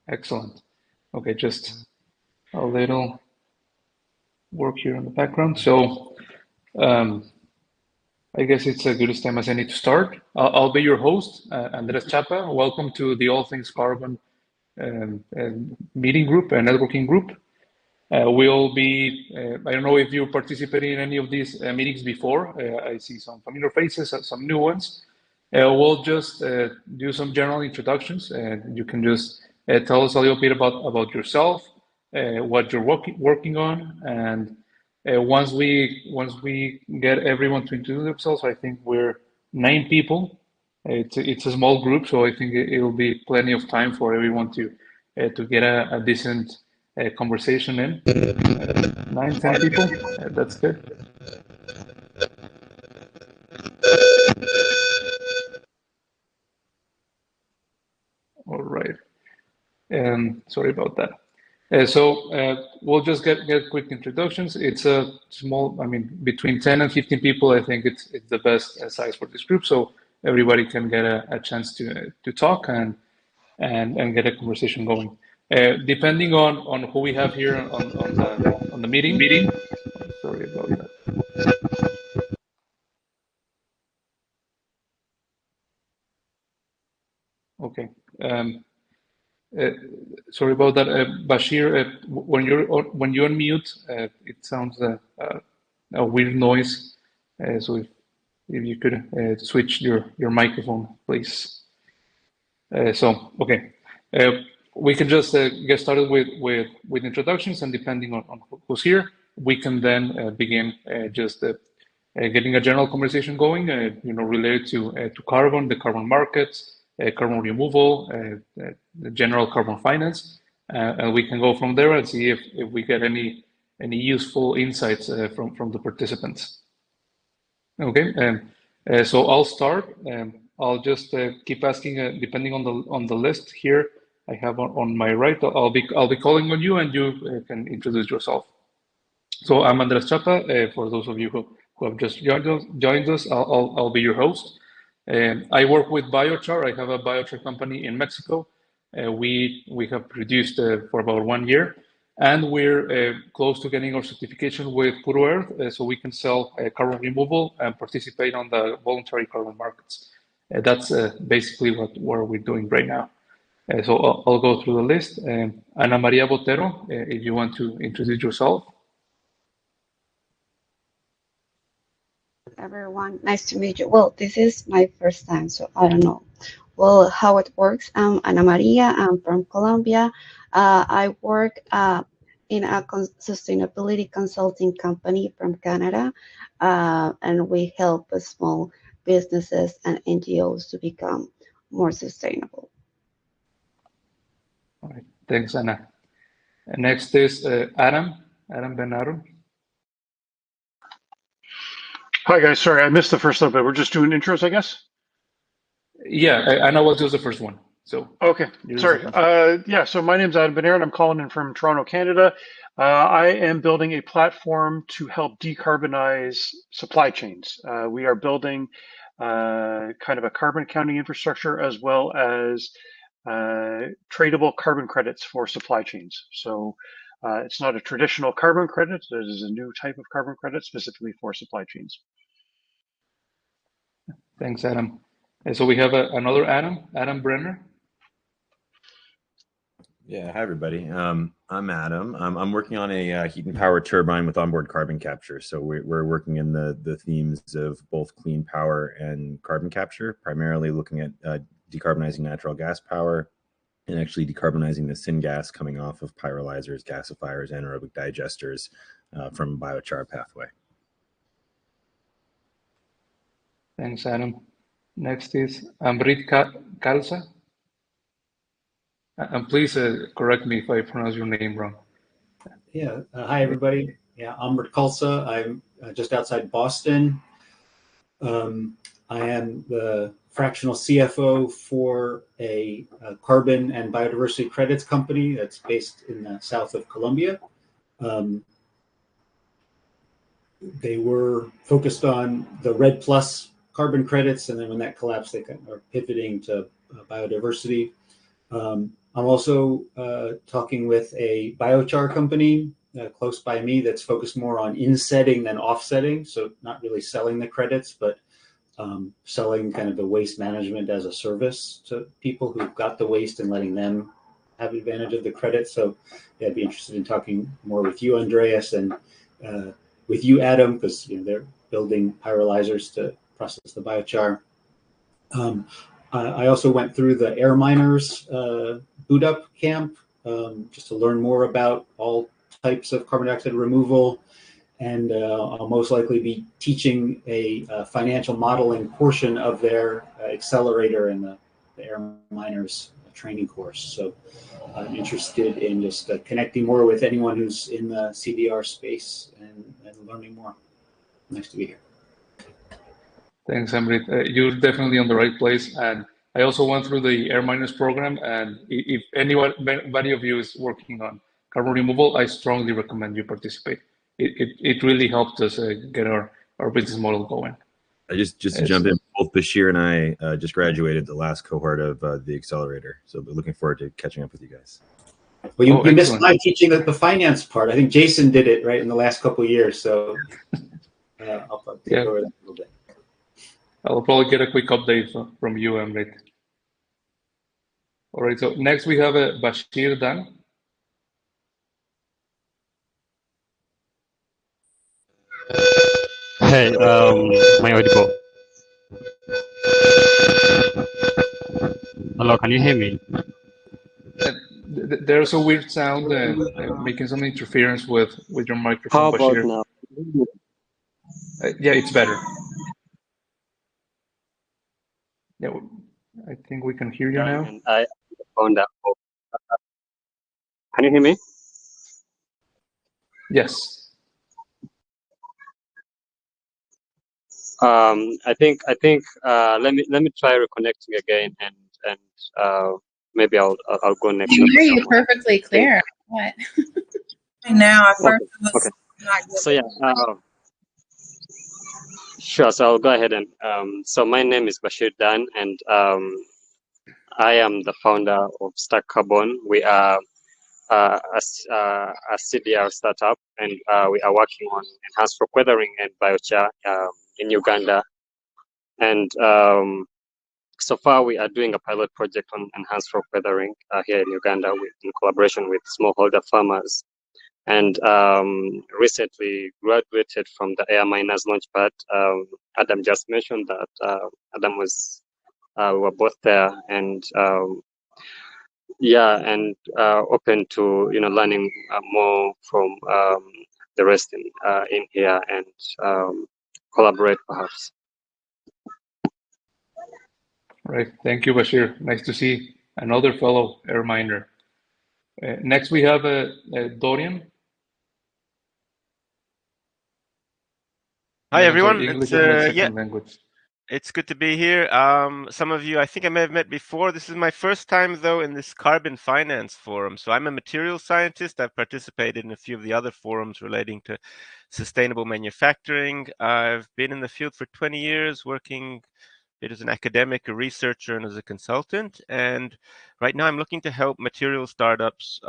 Excellent. Okay, just a little work here in the background. So I guess it's a good time as any to start. I'll be your host, Andres Chapa. Welcome to the All Things Carbon meeting group and networking group. We'll be, I don't know if you participated in any of these meetings before. I see some familiar faces, some new ones. We'll just do some general introductions, and you can just tell us a little bit about yourself, what you're working on, and once we get everyone to introduce themselves, I think we're 9 people. It's a small group, so I think it'll be plenty of time for everyone to get a decent conversation in. 9, 10 people, that's good. All right. Sorry about that. So we'll just get quick introductions. It's a small, I mean, between 10 and 15 people, I think it's the best size for this group. So everybody can get a chance to talk and get a conversation going. Depending on who we have here on the meeting. Sorry about that. Okay. Sorry about that, Bashir. When you're on mute, it sounds a weird noise. So if you could switch your microphone, please. So okay, we can just get started with introductions, and depending on who's here, we can then begin just getting a general conversation going. Related to carbon, the carbon markets, carbon removal, the general carbon finance, and we can go from there and see if we get any useful insights from the participants. Okay, so I'll start. I'll just keep asking, depending on the list here I have on my right. I'll be calling on you, and you can introduce yourself. So I'm Andres Chapa. For those of you who have just joined us, I'll be your host. I work with biochar. I have a biochar company in Mexico. We have produced for about 1 year, and we're close to getting our certification with Puro Earth, so we can sell carbon removal and participate on the voluntary carbon markets. That's basically what we're doing right now. So I'll go through the list. Ana Maria Botero, if you want to introduce yourself. Everyone, nice to meet you. Well, this is my first time, so I don't know how it works. I'm Ana Maria. I'm from Colombia. I work in a sustainability consulting company from Canada, and we help small businesses and NGOs to become more sustainable. All right, thanks, Ana. Next is Adam Benaro. Hi guys, sorry I missed the first little bit. We're just doing intros, I guess. Yeah, Ana was just the first one. So okay, sorry. Yeah, so my name's Adam Benaro, and I'm calling in from Toronto, Canada. I am building a platform to help decarbonize supply chains. We are building kind of a carbon accounting infrastructure as well as tradable carbon credits for supply chains. So it's not a traditional carbon credit. It is a new type of carbon credit specifically for supply chains. Thanks, Adam. And so we have another Adam Brenner. Yeah, hi everybody. I'm Adam. I'm working on a heat and power turbine with onboard carbon capture. So we're working in the themes of both clean power and carbon capture, primarily looking at decarbonizing natural gas power and actually decarbonizing the syngas coming off of pyrolyzers, gasifiers, anaerobic digesters from biochar pathway. Thanks, Adam. Next is Amrit Kalsa. And please correct me if I pronounce your name wrong. Yeah, hi everybody. Yeah, Amrit Kalsa. I'm just outside Boston. I am the fractional CFO for a carbon and biodiversity credits company that's based in the south of Colombia. They were focused on the Red Plus carbon credits, and then when that collapsed, they are pivoting to biodiversity. I'm also talking with a biochar company close by me that's focused more on insetting than offsetting. So not really selling the credits, but selling kind of the waste management as a service to people who've got the waste and letting them have advantage of the credit. So yeah, I'd be interested in talking more with you, Andreas, and with you, Adam, because they're building pyrolyzers to process the biochar. I also went through the Air Miners boot up camp just to learn more about all types of carbon dioxide removal. And I'll most likely be teaching a financial modeling portion of their accelerator in the Air Miners training course. So I'm interested in just connecting more with anyone who's in the CDR space and learning more. Nice to be here. Thanks, Emrit. You're definitely on the right place. And I also went through the Air Miners program. And if anybody of you is working on carbon removal, I strongly recommend you participate. It really helped us get our business model going. Just to jump in, both Bashir and I just graduated the last cohort of the accelerator. So we're looking forward to catching up with you guys. Well, you missed my teaching the finance part. I think Jason did it right in the last couple of years. So I'll take over that a little bit. I'll probably get a quick update from you, Emrit. All right, so next we have Bashir Dan. Hey, am I audible? Hello, can you hear me? There's a weird sound making some interference with your microphone, How about Bashir. now? Yeah, it's better. Yeah, I think we can hear you now. And I found out. Can you hear me? Yes. I think let me try reconnecting again, and maybe I'll go next. I hear you perfectly clear. What? Now, at first it was not good. So yeah, sure. So I'll go ahead and so my name is Bashir Dan, and I am the founder of Stack Carbon. We are a CDR startup, and we are working on enhanced rock weathering and biochar in Uganda. And so far, we are doing a pilot project on enhanced rock weathering here in Uganda in collaboration with smallholder farmers. And recently graduated from the Air Miners Launchpad. Adam just mentioned that Adam was, we were both there, and yeah, and open to learning more from the rest in here and collaborate perhaps. Right. Thank you, Bashir. Nice to see another fellow Air Miner. Next, we have Dorian. Hi, everyone. English It's, it's good to be here. Some of you, I think I may have met before. This is my first time, though, in this carbon finance forum. So I'm a materials scientist. I've participated in a few of the other forums relating to sustainable manufacturing. I've been in the field for 20 years, working as an academic, a researcher, and as a consultant. And right now I'm looking to help material startups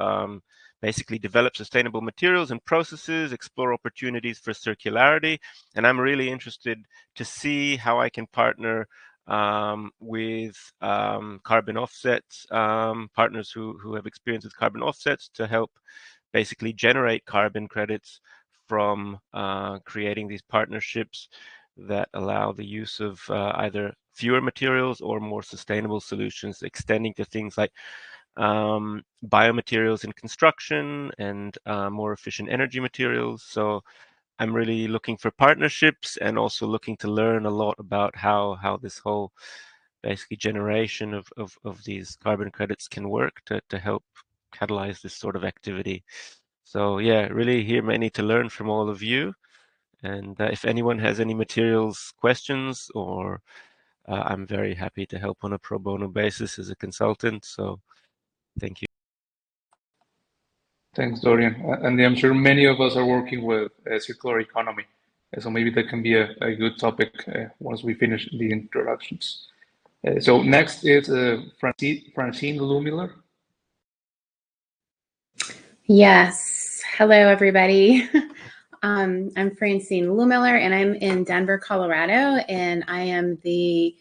basically develop sustainable materials and processes, explore opportunities for circularity. And I'm really interested to see how I can partner with carbon offsets, partners who have experience with carbon offsets to help basically generate carbon credits from creating these partnerships that allow the use of either fewer materials or more sustainable solutions, extending to things like biomaterials in construction and more efficient energy materials. So I'm really looking for partnerships and also looking to learn a lot about how this whole basically generation of these carbon credits can work to help catalyze this sort of activity. So yeah, really here many to learn from all of you. And if anyone has any materials questions, or I'm very happy to help on a pro bono basis as a consultant. So thank you. Thanks, Dorian. And I'm sure many of us are working with circular economy. So maybe that can be a good topic once we finish the introductions. So next is Francine Lumiller. Yes. Hello, everybody. I'm Francine Lumiller, and I'm in Denver, Colorado, and I am the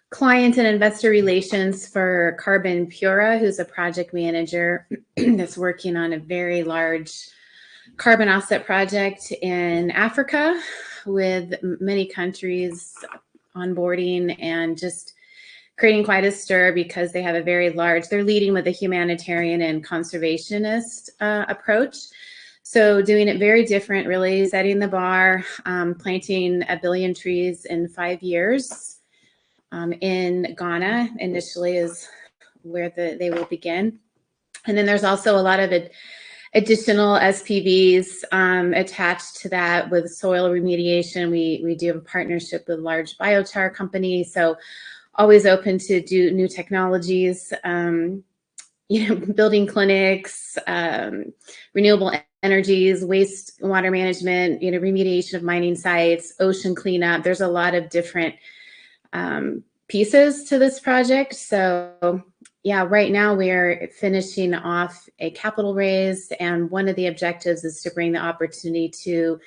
client and investor relations for Carbon Pura, who's a project manager that's working on a very large carbon offset project in Africa with many countries onboarding and just creating quite a stir because they have a very large, they're leading with a humanitarian and conservationist approach. So doing it very different, really setting the bar, planting 1 billion trees in 5 years in Ghana initially is where they will begin. And then there's also a lot of additional SPVs attached to that with soil remediation. We do have a partnership with large biochar companies. So always open to do new technologies, building clinics, renewable energies, wastewater management, remediation of mining sites, ocean cleanup. There's a lot of different pieces to this project. So yeah, right now we're finishing off a capital raise, and one of the objectives is to bring the opportunity to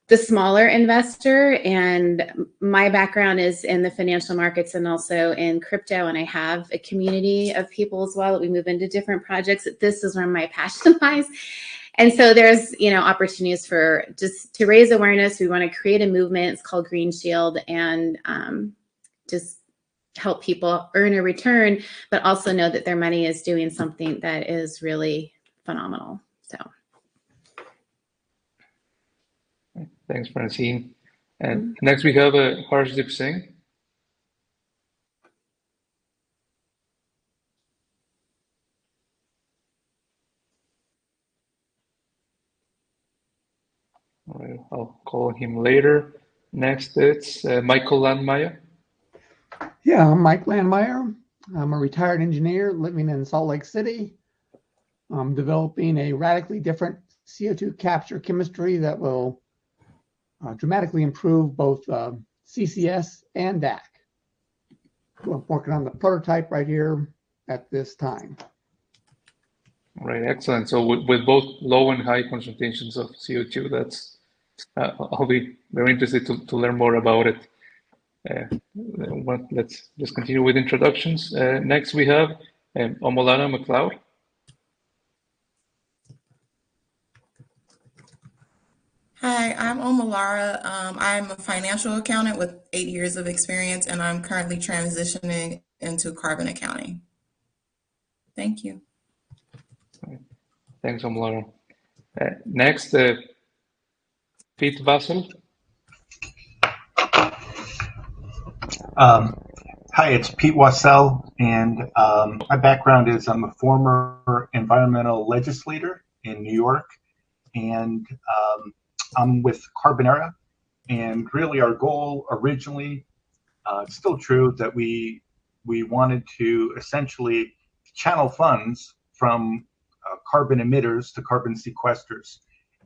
the smaller investor. And my background is in the financial markets and also in crypto. And I have a community of people as well that we move into different projects. This is where my passion lies. And so there's, opportunities for just to raise awareness. We want to create a movement. It's called Green Shield, and just help people earn a return, but also know that their money is doing something that is really phenomenal. So. Thanks, Francine. And next we have Harshdeep Singh. All right, I'll call him later. Next, it's Michael Landmeyer. Yeah, I'm Mike Landmeyer. I'm a retired engineer living in Salt Lake City. I'm developing a radically different CO2 capture chemistry that will dramatically improve both CCS and DAC. So I'm working on the prototype right here at this time. All right, excellent. So with both low and high concentrations of CO2, that's I'll be very interested to learn more about it. Let's just continue with introductions. Next we have Omolana McLeod. Hi, I'm Omalara. I'm a financial accountant with 8 years of experience, and I'm currently transitioning into carbon accounting. Thank you. Thanks, Omalara. Next, Pete Vassell. Hi, it's Pete Wassell, and my background is I'm a former environmental legislator in New York, and I'm with Carbonera, and really our goal originally, it's still true, that we wanted to essentially channel funds from carbon emitters to carbon sequesters.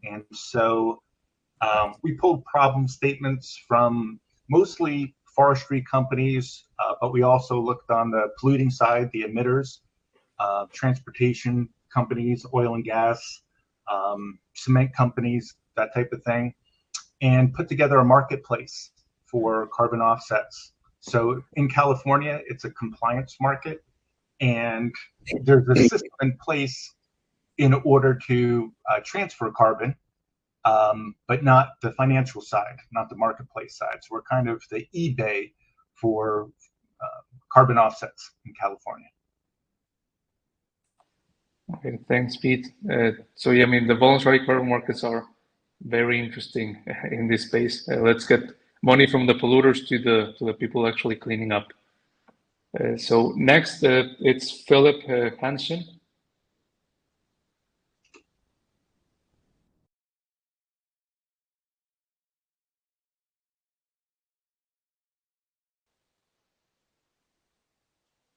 And so we pulled problem statements from mostly forestry companies, but we also looked on the polluting side, the emitters, transportation companies, oil and gas, cement companies, that type of thing, and put together a marketplace for carbon offsets. So in California, it's a compliance market, and there's a system in place in order to transfer carbon, but not the financial side, not the marketplace side. So we're kind of the eBay for carbon offsets in California. Okay, thanks, Pete. So yeah, I mean, the voluntary carbon markets are very interesting in this space. Let's get money from the polluters to the people actually cleaning up. So next, it's Philip Hansen.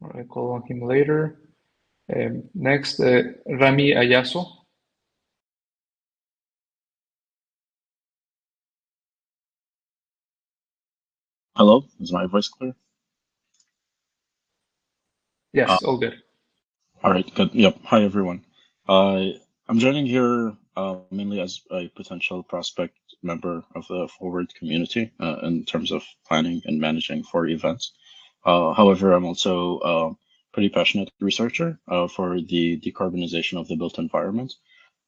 I'll call on him later. Next, Rami Ayaso. Hello, is my voice clear? Yes, all good. All right, good. Yep. Hi, everyone. I'm joining here mainly as a potential prospect member of the Forward community in terms of planning and managing for events. However, I'm also a pretty passionate researcher for the decarbonization of the built environment.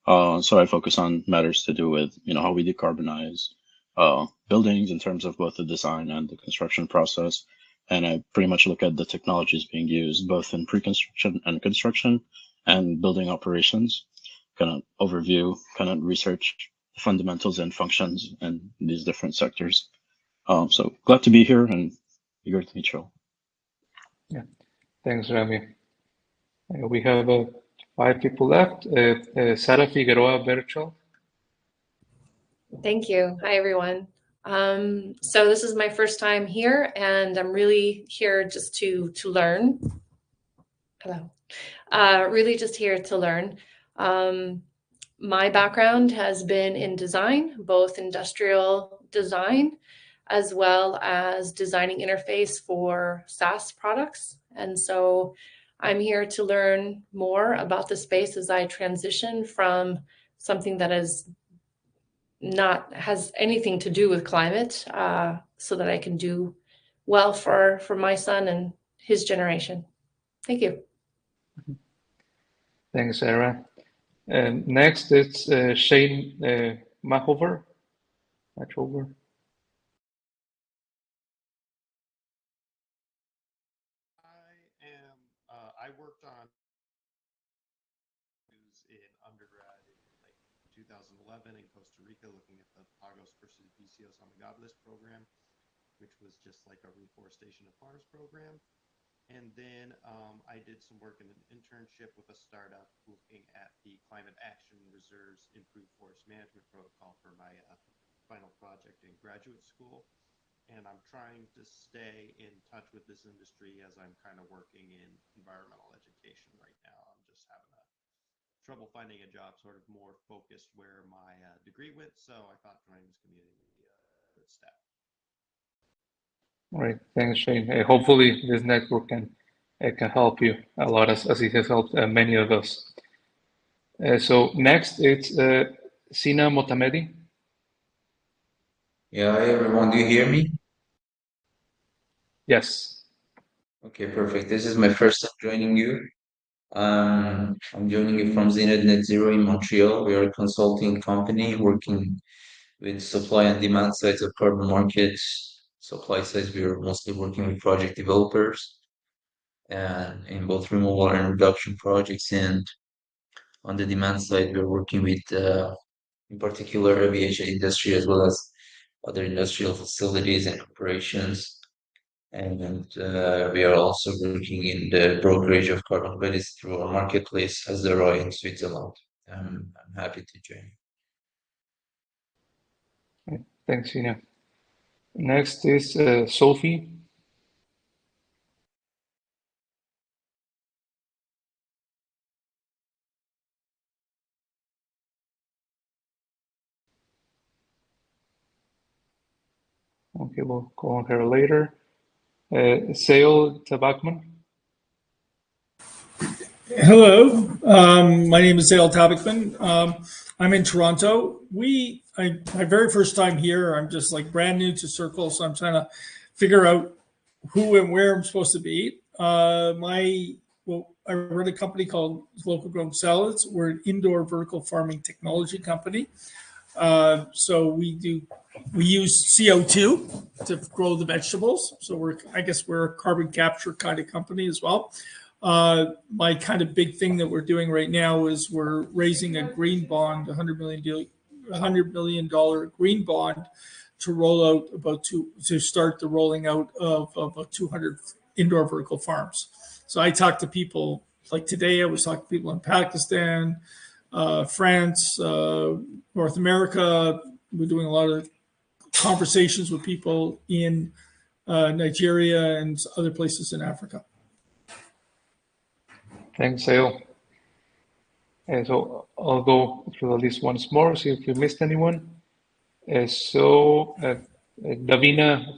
So I focus on matters to do with, how we decarbonize buildings in terms of both the design and the construction process. And I pretty much look at the technologies being used both in pre-construction and construction and building operations, kind of overview, kind of research the fundamentals and functions in these different sectors. So glad to be here and eager to meet you all. Yeah, thanks, Rami. We have 5 people left. Sara Figueroa Berchel. Thank you. Hi, everyone. So this is my first time here, and I'm really here just to learn. Hello. Really just here to learn. My background has been in design, both industrial design as well as designing interface for SaaS products. And so I'm here to learn more about the space as I transition from something that is not has anything to do with climate, so that I can do well for my son and his generation. Thank you. Thanks, Sarah. Next, it's Shane Machover. I worked on in undergrad in like 2011 in Costa Rica, looking at the Pagos versus Vicios Amigables program, which was just like a reforestation of farms program. And then I did some work in an internship with a startup looking at the climate action reserves improved forest management protocol for my final project in graduate school. And I'm trying to stay in touch with this industry as I'm kind of working in environmental education right now. I'm just having trouble finding a job sort of more focused where my degree went. So I thought joining this community would be a good step. All right, thanks, Shane. Hopefully this network can help you a lot as it has helped many of us. So next it's Sina Motamedi. Yeah, hi everyone, do you hear me? Yes. Okay, perfect. This is my first time joining you. I'm joining you from Zenith Net Zero in Montreal. We are a consulting company working with supply and demand sides of carbon markets. Supply sides, we are mostly working with project developers and in both removal and reduction projects. And on the demand side, we're working with, in particular, aviation industry as well as other industrial facilities and operations. And we are also working in the brokerage of carbon credits through our marketplace as the ROI in Switzerland. I'm happy to join. Thanks, Sina. Next is Sophie. Okay, we'll call on her later. Sale Tabakman. Hello, my name is Zale Tabakman. I'm in Toronto. My very first time here. I'm just like brand new to Circle, so I'm trying to figure out who and where I'm supposed to be. I run a company called Local Grown Salads. We're an indoor vertical farming technology company. So we use CO2 to grow the vegetables. So I guess we're a carbon capture kind of company as well. My kind of big thing that we're doing right now is we're raising a green bond, $100 million green bond to roll out to start the rolling out of about 200 indoor vertical farms. So I talk to people like today. I was talking to people in Pakistan, France, North America. We're doing a lot of conversations with people in Nigeria and other places in Africa. Thanks, Sale. So I'll go through the list once more, see if you missed anyone. Davina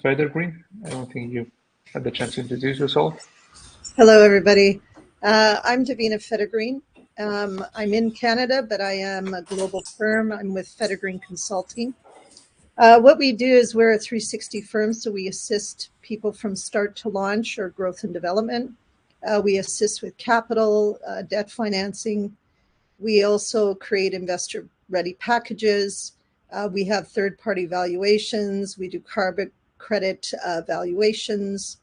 Federgreen, I don't think you had the chance to introduce yourself. Hello, everybody. I'm Davina Federgreen. I'm in Canada, but I am a global firm. I'm with Federgreen Consulting. What we do is we're a 360 firm, so we assist people from start to launch or growth and development. We assist with capital, debt financing. We also create investor-ready packages. We have third-party valuations. We do carbon credit valuations.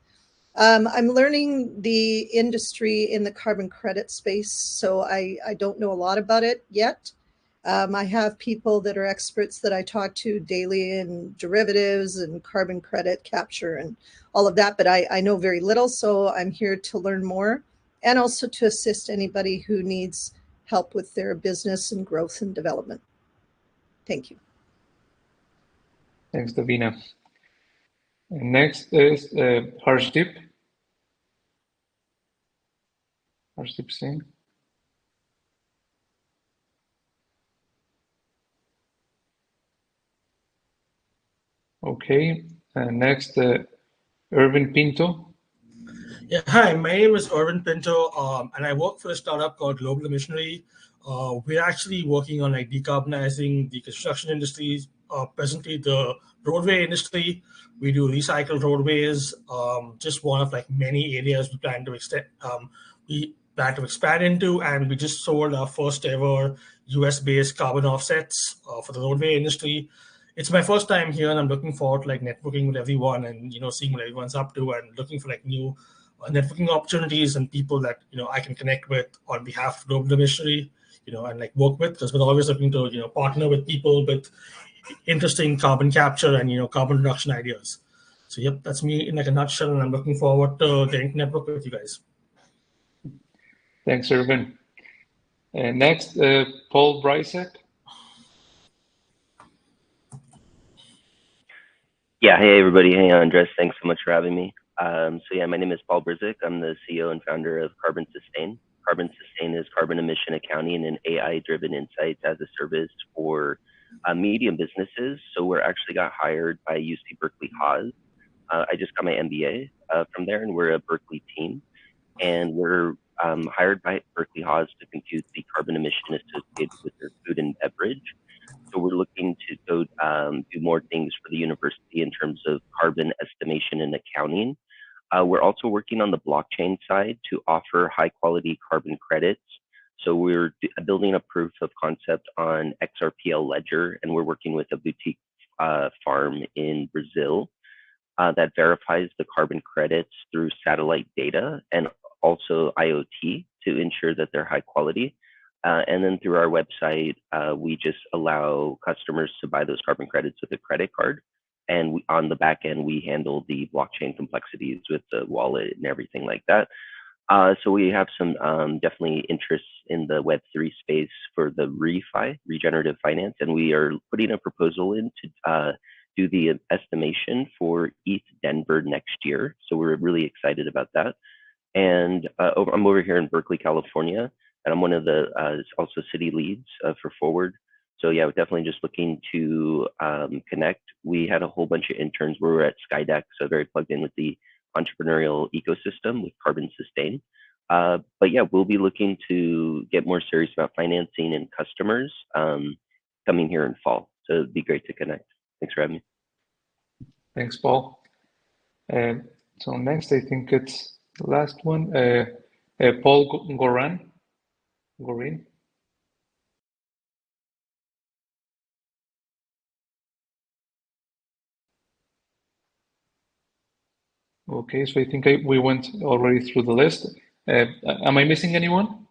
I'm learning the industry in the carbon credit space, so I don't know a lot about it yet. I have people that are experts that I talk to daily in derivatives and carbon credit capture and all of that, but I know very little, so I'm here to learn more and also to assist anybody who needs help with their business and growth and development. Thank you. Thanks, Davina. And next is Harshdeep. Harshdeep Singh. Okay, next, Irvin Pinto. Yeah, hi, my name is Irvin Pinto, and I work for a startup called Global Missionary. We're actually working on like decarbonizing the construction industries, presently the roadway industry. We do recycled roadways, just one of like many areas we plan to expand into, and we just sold our first ever US-based carbon offsets for the roadway industry. It's my first time here, and I'm looking forward to like networking with everyone and seeing what everyone's up to and looking for like new networking opportunities and people that I can connect with on behalf of Global Missionary, and like work with, because we're always looking to partner with people with interesting carbon capture and carbon reduction ideas. So yep, that's me in like a nutshell, and I'm looking forward to getting to network with you guys. Thanks, Irvin. Next, Paul Brysek. Yeah, hey everybody. Hey Andres, thanks so much for having me. So yeah, my name is Paul Brzyk. I'm the CEO and founder of Carbon Sustain. Carbon Sustain is carbon emission accounting and AI-driven insights as a service for medium businesses. So we're actually got hired by UC Berkeley Haas. I just got my MBA from there, and we're a Berkeley team. And we're hired by Berkeley Haas to compute the carbon emission associated with their food and beverage. So we're looking to go do more things for the university in terms of carbon estimation and accounting. We're also working on the blockchain side to offer high quality carbon credits. So we're building a proof of concept on XRPL Ledger, and we're working with a boutique farm in Brazil that verifies the carbon credits through satellite data and also IoT to ensure that they're high quality. And then through our website, we just allow customers to buy those carbon credits with a credit card. And on the back end, we handle the blockchain complexities with the wallet and everything like that. So we have some definitely interests in the Web3 space for the refi, regenerative finance, and we are putting a proposal in to do the estimation for ETH Denver next year. So we're really excited about that. And I'm over here in Berkeley, California, and I'm one of the also city leads for Forward. So yeah, we're definitely just looking to connect. We had a whole bunch of interns. We were at Skydeck, so very plugged in with the entrepreneurial ecosystem with Carbon Sustain. But yeah, we'll be looking to get more serious about financing and customers coming here in fall. So it'd be great to connect. Thanks for having me. Thanks, Paul. So next, I think it's the last one, Paul Gorin. Okay, so I think we went already through the list. Am I missing anyone?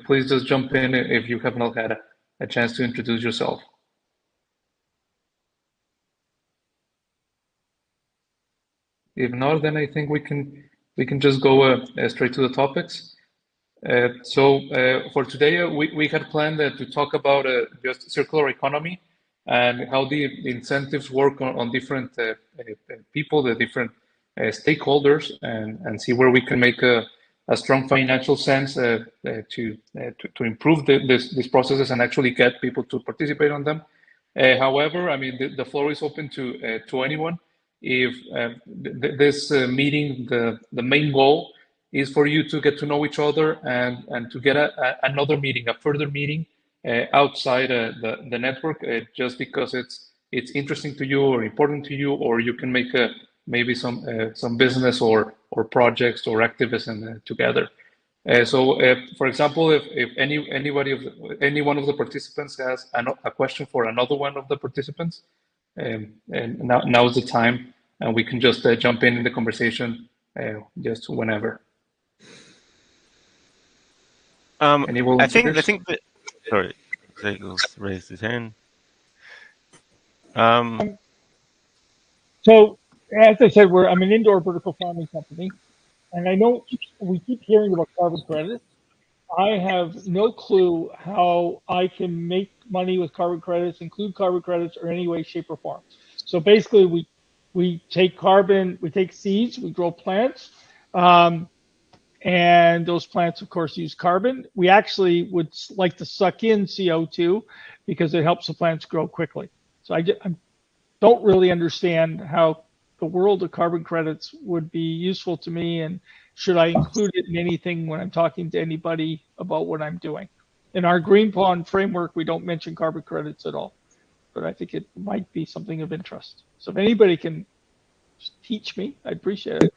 Please just jump in if you have not had a chance to introduce yourself. If not, then I think we can just go straight to the topics. So for today, we had planned to talk about just circular economy and how the incentives work on different people, the different stakeholders, and see where we can make a strong financial sense to improve these processes and actually get people to participate on them. However, I mean, the floor is open to anyone. If this meeting, the main goal is for you to get to know each other and to get another meeting, a further meeting outside the network, just because it's interesting to you or important to you, or you can make maybe some business or projects or activism together. So, for example, if any one of the participants has a question for another one of the participants, and now's the time, and we can just jump in the conversation just whenever. Any volunteers? I think that, sorry, Zagel's raised his hand. So, as I said, I'm an indoor vertical farming company, and I know we keep hearing about carbon credits. I have no clue how I can make money with carbon credits, include carbon credits, or any way, shape, or form. So basically, we take carbon, we take seeds, we grow plants, and those plants, of course, use carbon. We actually would like to suck in CO2 because it helps the plants grow quickly. So I don't really understand how the world of carbon credits would be useful to me, and should I include it in anything when I'm talking to anybody about what I'm doing. In our Green Pond framework, we don't mention carbon credits at all, but I think it might be something of interest. So if anybody can just teach me, I'd appreciate it.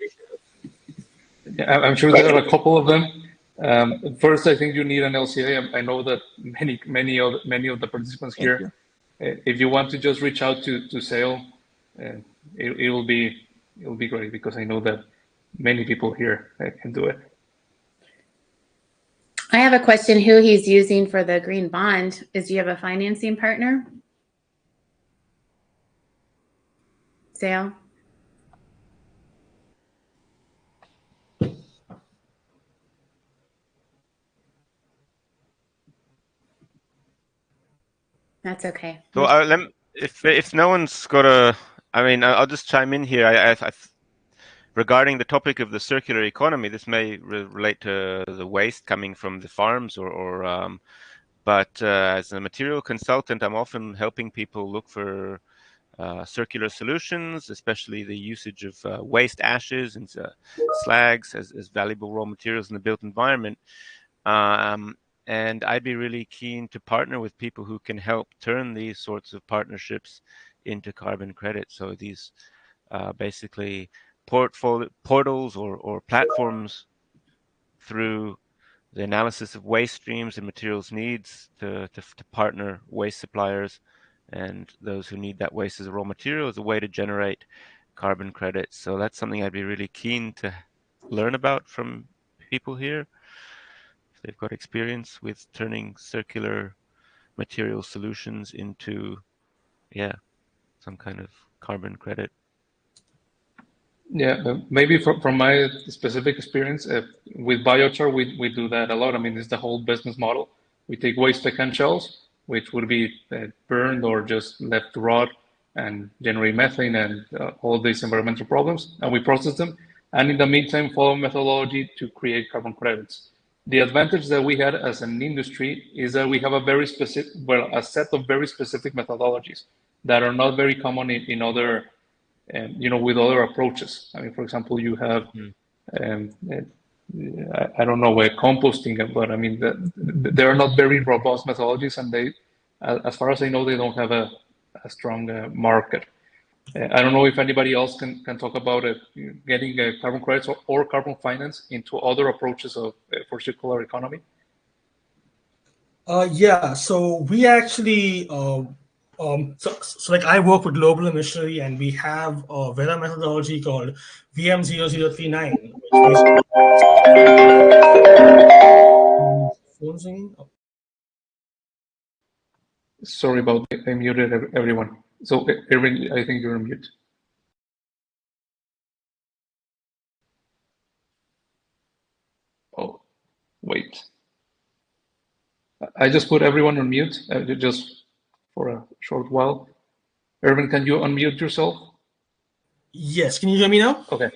Yeah, I'm sure there are a couple of them. First, I think you need an LCA. I know that many of the participants here, if you want to just reach out to Sale, it'll be great, because I know that many people here can do it. I have a question who he's using for the green bond. Do you have a financing partner? Sale? That's okay. So if no one's got I'll just chime in here. Regarding the topic of the circular economy, this may relate to the waste coming from the farms, but as a material consultant, I'm often helping people look for circular solutions, especially the usage of waste ashes and slags as valuable raw materials in the built environment. And I'd be really keen to partner with people who can help turn these sorts of partnerships into carbon credits. So these basically portals or platforms through the analysis of waste streams and materials needs to partner waste suppliers and those who need that waste as a raw material as a way to generate carbon credits. So that's something I'd be really keen to learn about from people here. If they've got experience with turning circular material solutions into, some kind of carbon credit. Yeah, maybe from my specific experience with biochar, we do that a lot. I mean, it's the whole business model. We take waste pecan shells, which would be burned or just left to rot and generate methane and all these environmental problems, and we process them. And in the meantime, follow methodology to create carbon credits. The advantage that we had as an industry is that we have a set of very specific methodologies that are not very common in other. With other approaches. I mean, for example, you have, I don't know, composting, but I mean, there are not very robust methodologies, and they, as far as I know, they don't have a strong market. I don't know if anybody else can talk about getting carbon credits or carbon finance into other approaches for circular economy. Yeah, so we actually so like I work with Global Missionary, and we have a Vera methodology called VM0039, Sorry about that. I muted everyone. So, Irvin, I think you're on mute. Oh, wait. I just put everyone on mute just for a short while. Irvin, can you unmute yourself? Yes, can you hear me now? Okay.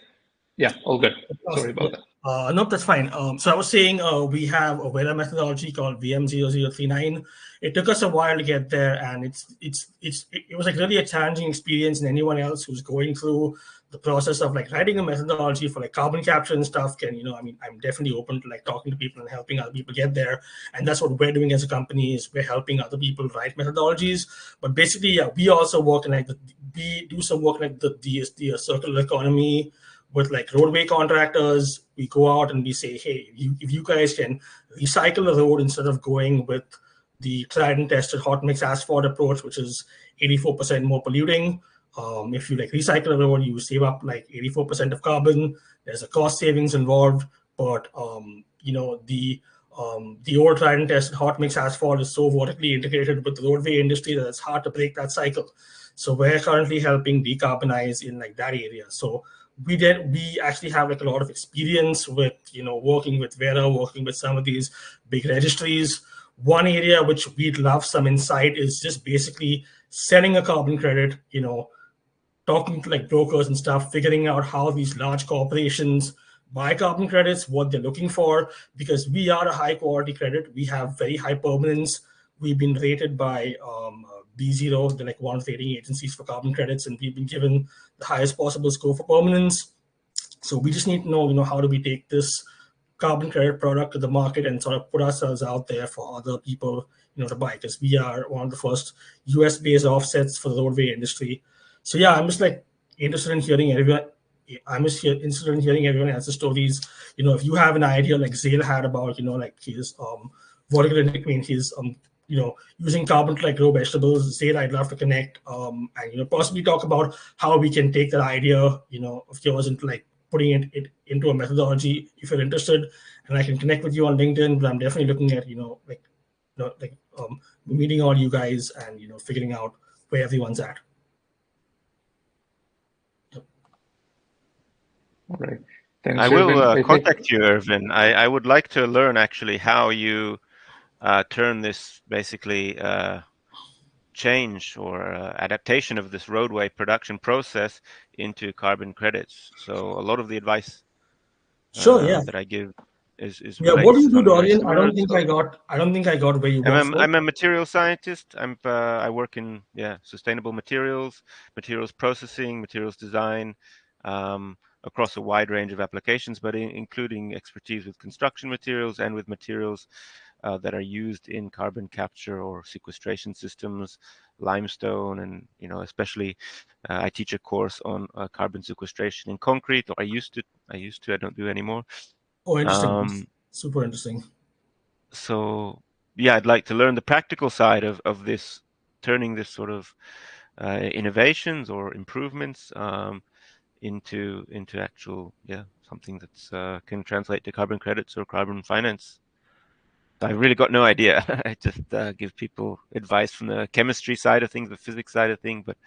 Yeah, all good. Sorry about that. No, that's fine. So I was saying we have a Veda methodology called VM0039. It took us a while to get there, and it was like really a challenging experience. And anyone else who's going through the process of like writing a methodology for like carbon capture and stuff can, I mean, I'm definitely open to like talking to people and helping other people get there. And that's what we're doing as a company is we're helping other people write methodologies. But basically, yeah, we also work in like we do some work like the DSD, circular economy with like roadway contractors. We go out and we say, hey, if you guys can recycle the road instead of going with the tried and tested hot mix asphalt approach, which is 84% more polluting. If you like recycle the road, you save up like 84% of carbon. There's a cost savings involved, but the old tried and tested hot mix asphalt is so vertically integrated with the roadway industry that it's hard to break that cycle. So we're currently helping decarbonize in like that area. So we actually have like a lot of experience with working with Vera, working with some of these big registries. One area which we'd love some insight is just basically selling a carbon credit, talking to like brokers and stuff, figuring out how these large corporations buy carbon credits, what they're looking for, because we are a high quality credit. We have very high permanence. We've been rated by B0, the like one of the rating agencies for carbon credits, and we've been given the highest possible score for permanence. So we just need to know, how do we take this carbon credit product to the market and sort of put ourselves out there for other people, to buy, because we are one of the first US-based offsets for the roadway industry. So yeah, I'm just like interested in hearing everyone. I'm just interested in hearing everyone else's stories. If you have an idea like Zale had about, like his vertical integration, his using carbon to like grow vegetables. Zale, I'd love to connect and possibly talk about how we can take that idea, of yours into like putting it into a methodology if you're interested. And I can connect with you on LinkedIn, but I'm definitely looking at meeting all you guys and figuring out where everyone's at. All right. Thanks, I will Irvin. contact you, Irvin. I would like to learn actually how you turn this basically change or adaptation of this roadway production process into carbon credits. So a lot of the advice Sure, yeah. that I give is Yeah, what do you do, Dorian? I don't think I got where you work for. I'm a material scientist. I work in sustainable materials processing, materials design, across a wide range of applications, but including expertise with construction materials and with materials that are used in carbon capture or sequestration systems, limestone, and especially I teach a course on carbon sequestration in concrete. Or I used to. I don't do anymore. Oh, interesting. Super interesting. So yeah, I'd like to learn the practical side of this, turning this sort of innovations or improvements into actual something that's can translate to carbon credits or carbon finance. I've really got no idea. I just give people advice from the chemistry side of things, the physics side of things, but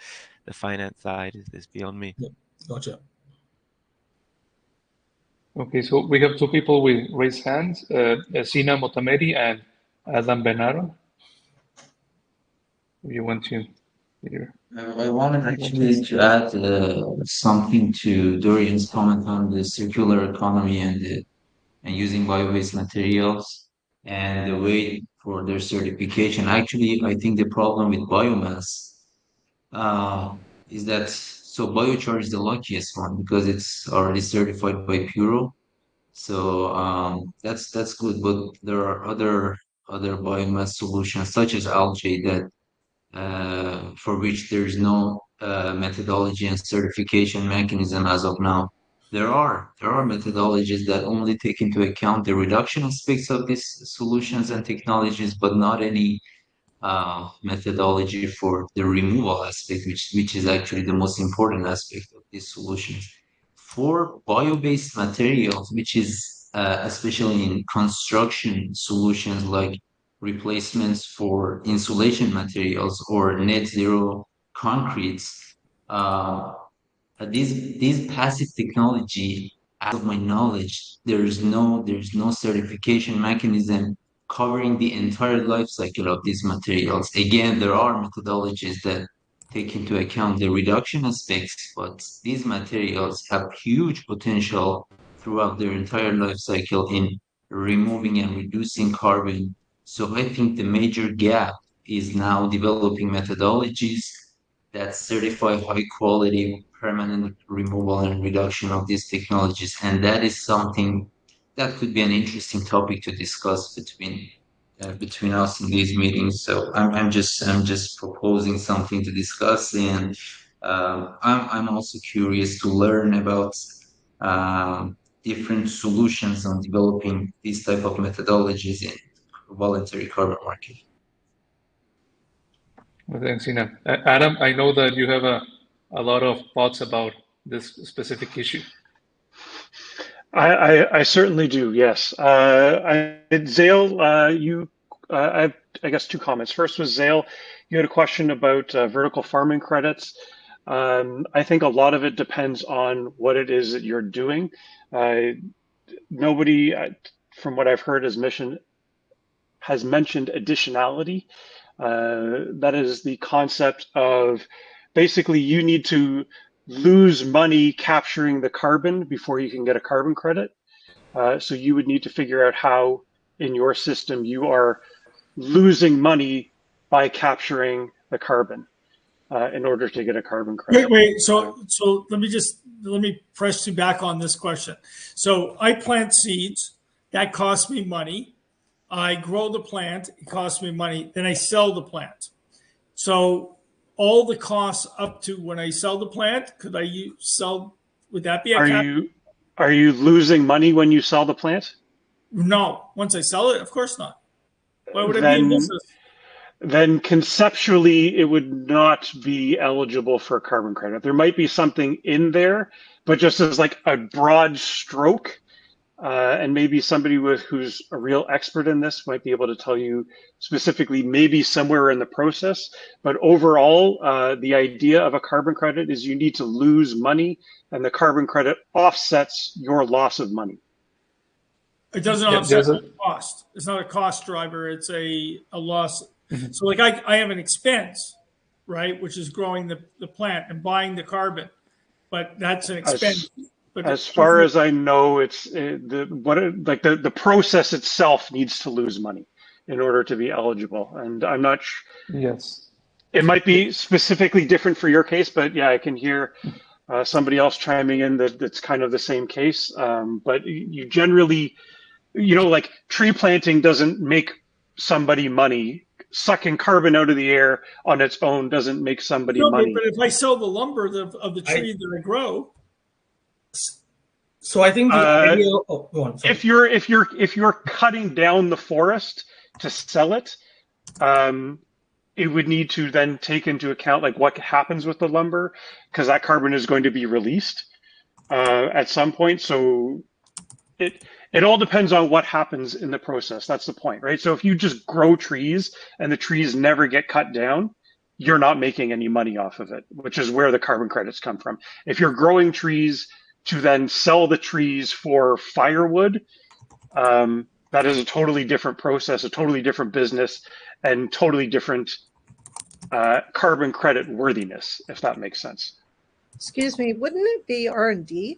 the finance side is beyond me. Yep. Gotcha. Okay, so we have two people with raised hands, Sina Motamedi and Adam Benaro. If you want to hear. I wanted actually to add something to Dorian's comment on the circular economy and using bio-based materials and the way for their certification. Actually, I think the problem with biomass is that biochar is the luckiest one because it's already certified by Puro. So that's good, but there are other biomass solutions such as algae that for which there's no methodology and certification mechanism as of now. There are methodologies that only take into account the reduction aspects of these solutions and technologies, but not any methodology for the removal aspect, which is actually the most important aspect of these solutions. For bio-based materials, which is especially in construction solutions like replacements for insulation materials or net zero concretes, these passive technology, as of my knowledge, there's no certification mechanism covering the entire life cycle of these materials. Again, there are methodologies that take into account the reduction aspects, but these materials have huge potential throughout their entire life cycle in removing and reducing carbon. So I think the major gap is now developing methodologies that certify high quality permanent removal and reduction of these technologies. And that is something that could be an interesting topic to discuss between us in these meetings. So I'm just proposing something to discuss, and I'm also curious to learn about different solutions on developing these type of methodologies in voluntary carbon market. Well, thanks, Ina. Adam, I know that you have a lot of thoughts about this specific issue. I certainly do, yes. Zale, I guess two comments. First was Zale, you had a question about vertical farming credits. I think a lot of it depends on what it is that you're doing. Nobody, from what I've heard, has mentioned additionality. That is the concept of basically you need to lose money capturing the carbon before you can get a carbon credit. So you would need to figure out how in your system you are losing money by capturing the carbon in order to get a carbon credit. Wait. So let me press you back on this question. So I plant seeds, that costs me money. I grow the plant, it costs me money. Then I sell the plant. So all the costs up to when I sell the plant, would that be a cap? Are you losing money when you sell the plant? No. Once I sell it, of course not. Why would I be in business? Then conceptually, it would not be eligible for a carbon credit. There might be something in there, but just as like a broad stroke, and maybe somebody who's a real expert in this might be able to tell you specifically, maybe somewhere in the process. But overall, the idea of a carbon credit is you need to lose money, and the carbon credit offsets your loss of money. It doesn't offset the cost. It's not a cost driver. It's a loss. Mm-hmm. So like I have an expense, right, which is growing the plant and buying the carbon, but that's an expense. But as far as I know, it's the process itself needs to lose money in order to be eligible. And I'm not sure. Yes. It might be specifically different for your case, but yeah, I can hear somebody else chiming in that's kind of the same case. But you generally, like tree planting doesn't make somebody money. Sucking carbon out of the air on its own doesn't make somebody money. But if I sell the lumber of the tree that I grow. So I think the idea. Oh, go on. Sorry. If you're cutting down the forest to sell it, it would need to then take into account like what happens with the lumber, because that carbon is going to be released at some point. So it all depends on what happens in the process. That's the point, right? So if you just grow trees and the trees never get cut down, you're not making any money off of it, which is where the carbon credits come from. If you're growing trees to then sell the trees for firewood, that is a totally different process, a totally different business, and totally different carbon credit worthiness, if that makes sense. Excuse me, wouldn't it be R&D?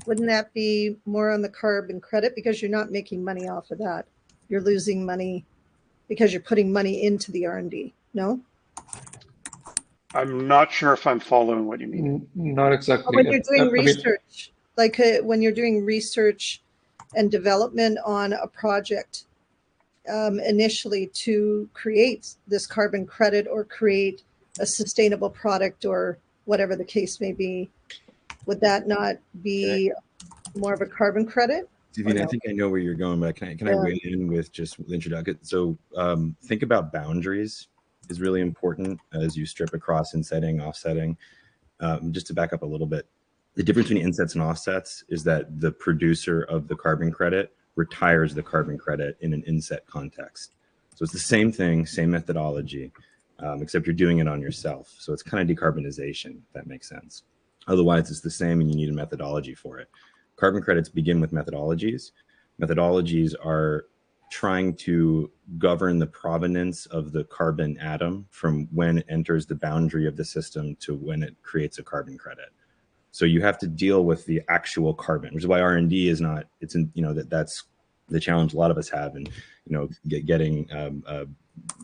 Wouldn't that be more on the carbon credit, because you're not making money off of that? You're losing money because you're putting money into the R&D, no? I'm not sure if I'm following what you mean. Not exactly. When you're doing research, when you're doing research and development on a project initially to create this carbon credit or create a sustainable product or whatever the case may be, would that not be more of a carbon credit? Divine, I think I know where you're going, but can I weigh in with just the introduction? So think about boundaries is really important as you strip across insetting, offsetting. Just to back up a little bit, the difference between insets and offsets is that the producer of the carbon credit retires the carbon credit in an inset context. So it's the same thing, same methodology, except you're doing it on yourself. So it's kind of decarbonization, if that makes sense. Otherwise, it's the same and you need a methodology for it. Carbon credits begin with methodologies. Methodologies are trying to govern the provenance of the carbon atom from when it enters the boundary of the system to when it creates a carbon credit. So you have to deal with the actual carbon, which is why R&D is not, it's in, that's the challenge a lot of us have, and getting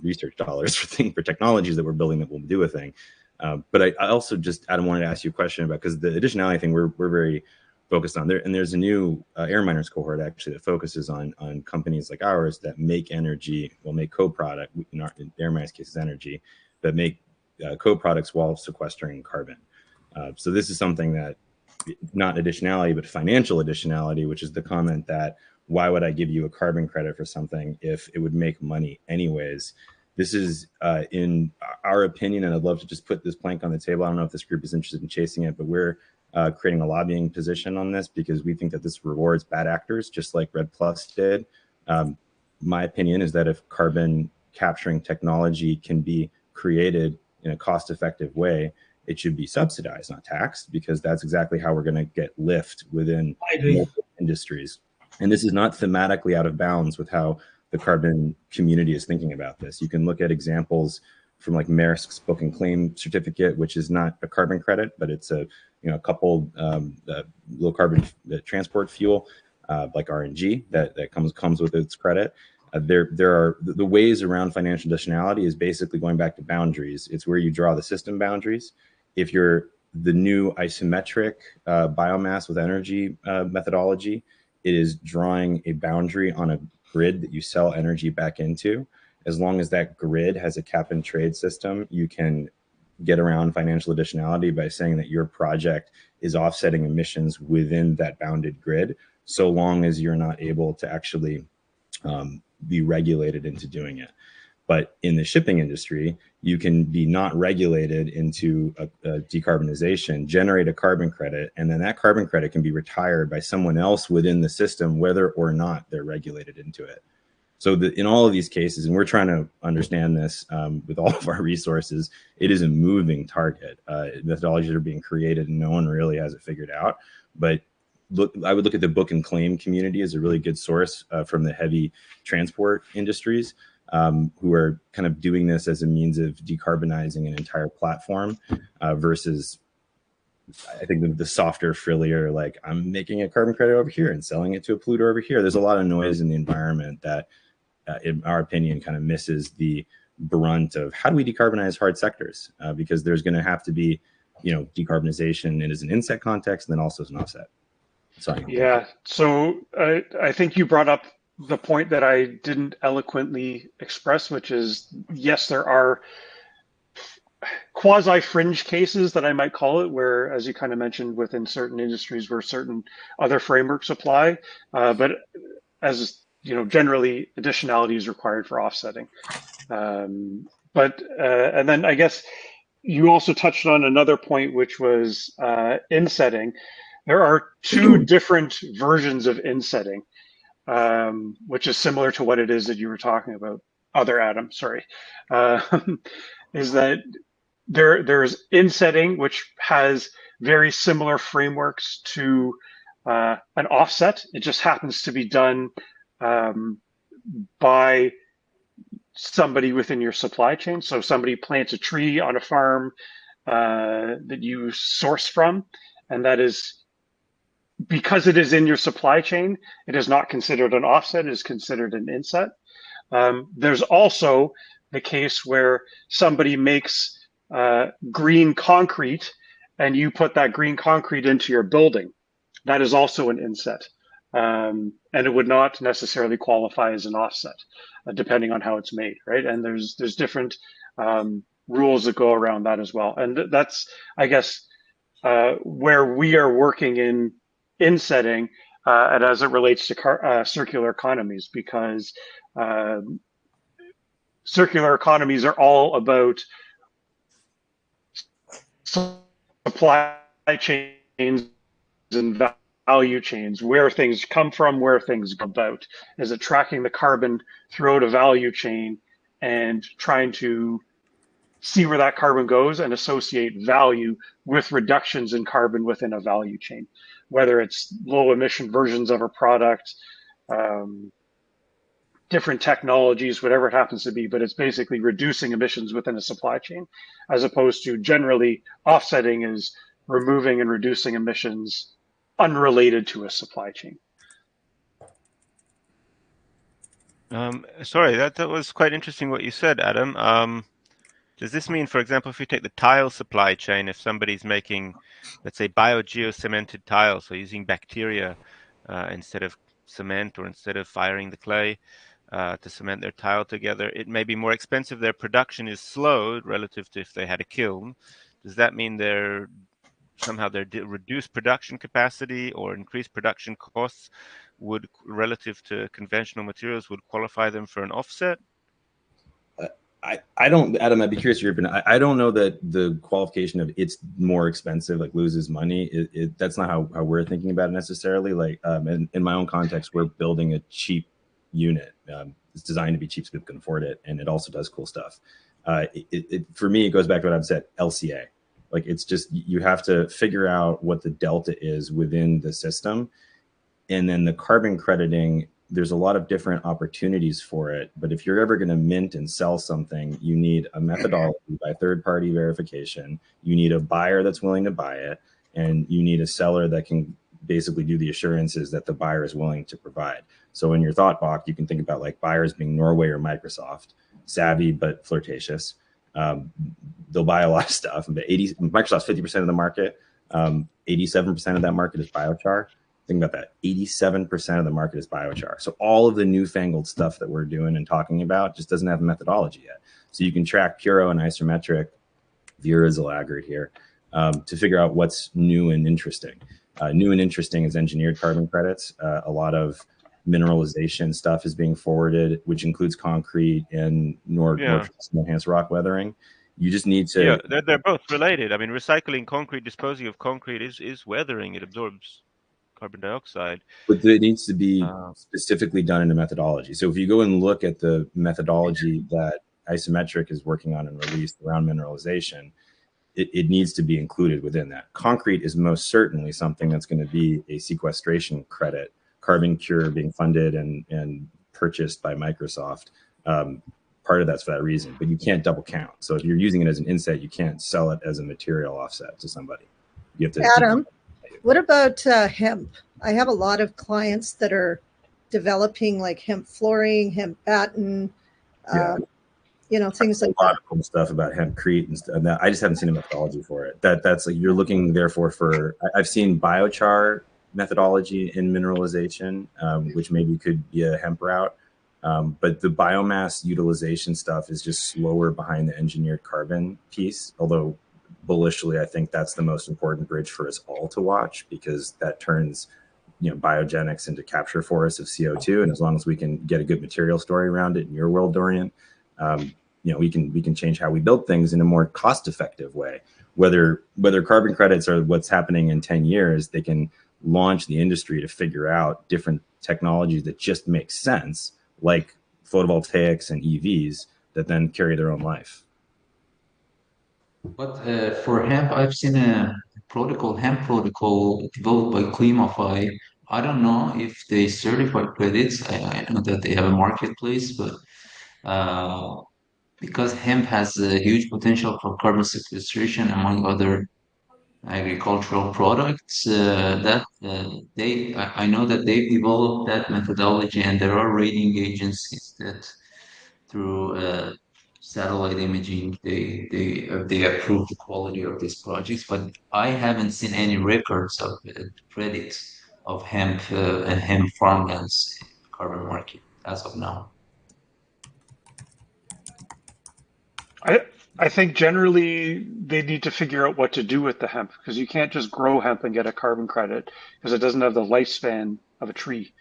research dollars for technologies that we're building that will do a thing. But I also just, Adam, wanted to ask you a question about, because the additionality thing we're very focused on there, and there's a new air miners cohort actually that focuses on companies like ours that make energy, make co-product, in air miners case is energy, but make co-products while sequestering carbon. So this is something that, not additionality, but financial additionality, which is the comment that why would I give you a carbon credit for something if it would make money anyways? This is, in our opinion, and I'd love to just put this plank on the table. I don't know if this group is interested in chasing it, but we're creating a lobbying position on this because we think that this rewards bad actors, just like Red Plus did. My opinion is that if carbon capturing technology can be created in a cost-effective way, it should be subsidized, not taxed, because that's exactly how we're going to get lift within multiple industries. And this is not thematically out of bounds with how the carbon community is thinking about this. You can look at examples from like Maersk's book and claim certificate, which is not a carbon credit, but it's a coupled low carbon transport fuel, like RNG that comes with its credit. There are the ways around financial additionality is basically going back to boundaries. It's where you draw the system boundaries. If you're the new isometric biomass with energy methodology, it is drawing a boundary on a grid that you sell energy back into. As long as that grid has a cap and trade system, you can get around financial additionality by saying that your project is offsetting emissions within that bounded grid, so long as you're not able to actually be regulated into doing it. But in the shipping industry, you can be not regulated into a decarbonization, generate a carbon credit, and then that carbon credit can be retired by someone else within the system, whether or not they're regulated into it. So in all of these cases, and we're trying to understand this with all of our resources, it is a moving target. Methodologies are being created and no one really has it figured out. But I would look at the book and claim community as a really good source from the heavy transport industries. Who are kind of doing this as a means of decarbonizing an entire platform versus, I think, the softer, frillier, like I'm making a carbon credit over here and selling it to a polluter over here. There's a lot of noise in the environment that, in our opinion, kind of misses the brunt of how do we decarbonize hard sectors, because there's going to have to be, decarbonization in as an inset context and then also as an offset. Sorry. Yeah, so I think you brought up the point that I didn't eloquently express, which is, yes, there are quasi-fringe cases that I might call it, where, as you kind of mentioned, within certain industries where certain other frameworks apply, but as generally additionality is required for offsetting. And then I guess you also touched on another point, which was insetting. There are two different versions of insetting. Which is similar to what it is that you were talking about, Adam, sorry, is that there's insetting, which has very similar frameworks to an offset. It just happens to be done by somebody within your supply chain. So somebody plants a tree on a farm that you source from, and that is, because it is in your supply chain, it is not considered an offset, it is considered an inset. There's also the case where somebody makes green concrete and you put that green concrete into your building. That is also an inset. And it would not necessarily qualify as an offset, depending on how it's made, right? And there's different rules that go around that as well. And that's, I guess, where we are working in insetting, and as it relates to circular economies, because circular economies are all about supply chains and value chains, where things come from, where things go about. Is it tracking the carbon throughout a value chain and trying to see where that carbon goes and associate value with reductions in carbon within a value chain, whether it's low emission versions of a product, different technologies, whatever it happens to be, but it's basically reducing emissions within a supply chain, as opposed to generally offsetting is removing and reducing emissions unrelated to a supply chain. Sorry, that was quite interesting what you said, Adam. Does this mean, for example, if you take the tile supply chain, if somebody's making, let's say, biogeocemented tile, so using bacteria instead of cement, or instead of firing the clay to cement their tile together, it may be more expensive. Their production is slowed relative to if they had a kiln. Does that mean their reduced production capacity or increased production costs would, relative to conventional materials, would qualify them for an offset? I don't, Adam, I'd be curious your opinion. I don't know that the qualification of it's more expensive, like loses money. That's not how we're thinking about it necessarily. Like in my own context, we're building a cheap unit. It's designed to be cheap so people can afford it. And it also does cool stuff. For me, it goes back to what I've said, LCA. Like it's just, you have to figure out what the delta is within the system. And then the carbon crediting, there's a lot of different opportunities for it. But if you're ever going to mint and sell something, you need a methodology by third-party verification. You need a buyer that's willing to buy it. And you need a seller that can basically do the assurances that the buyer is willing to provide. So in your thought box, you can think about like buyers being Norway or Microsoft, savvy but flirtatious. They'll buy a lot of stuff. But Microsoft's 50% of the market. 87% of that market is biochar. Think about that. 87% of the market is biochar. So all of the newfangled stuff that we're doing and talking about just doesn't have a methodology yet. So you can track Puro and isometric. Vera is a laggard here to figure out what's new and interesting. New and interesting is engineered carbon credits. A lot of mineralization stuff is being forwarded, which includes concrete and more enhanced rock weathering. You just need to. Yeah, they're both related. I mean, recycling concrete, disposing of concrete is weathering. It absorbs carbon dioxide. But it needs to be specifically done in a methodology. So if you go and look at the methodology that Isometric is working on and released around mineralization, it needs to be included within that. Concrete is most certainly something that's going to be a sequestration credit, Carbon Cure being funded and purchased by Microsoft. Part of that's for that reason, but you can't double count. So if you're using it as an inset, you can't sell it as a material offset to somebody. You have to. Adam, what about hemp? I have a lot of clients that are developing like hemp flooring, hemp batten, things like that. A lot of cool stuff about hempcrete and stuff. I just haven't seen a methodology for it. That's like you're looking therefore for. I've seen biochar methodology in mineralization, which maybe could be a hemp route. But the biomass utilization stuff is just slower behind the engineered carbon piece, although bullishly, I think that's the most important bridge for us all to watch, because that turns, biogenics into capture for us of CO2. And as long as we can get a good material story around it in your world, Dorian, we can change how we build things in a more cost-effective way. Whether carbon credits are what's happening in 10 years, they can launch the industry to figure out different technologies that just make sense, like photovoltaics and EVs, that then carry their own life. But for hemp, I've seen a hemp protocol developed by Climafy. I don't know if they certify credits. I know that they have a marketplace, but because hemp has a huge potential for carbon sequestration among other agricultural products, I know that they've developed that methodology, and there are rating agencies that through satellite imaging, they approve the quality of these projects, but I haven't seen any records of credits of hemp and hemp farmlands in the carbon market as of now. I think generally they need to figure out what to do with the hemp, because you can't just grow hemp and get a carbon credit, because it doesn't have the lifespan of a tree.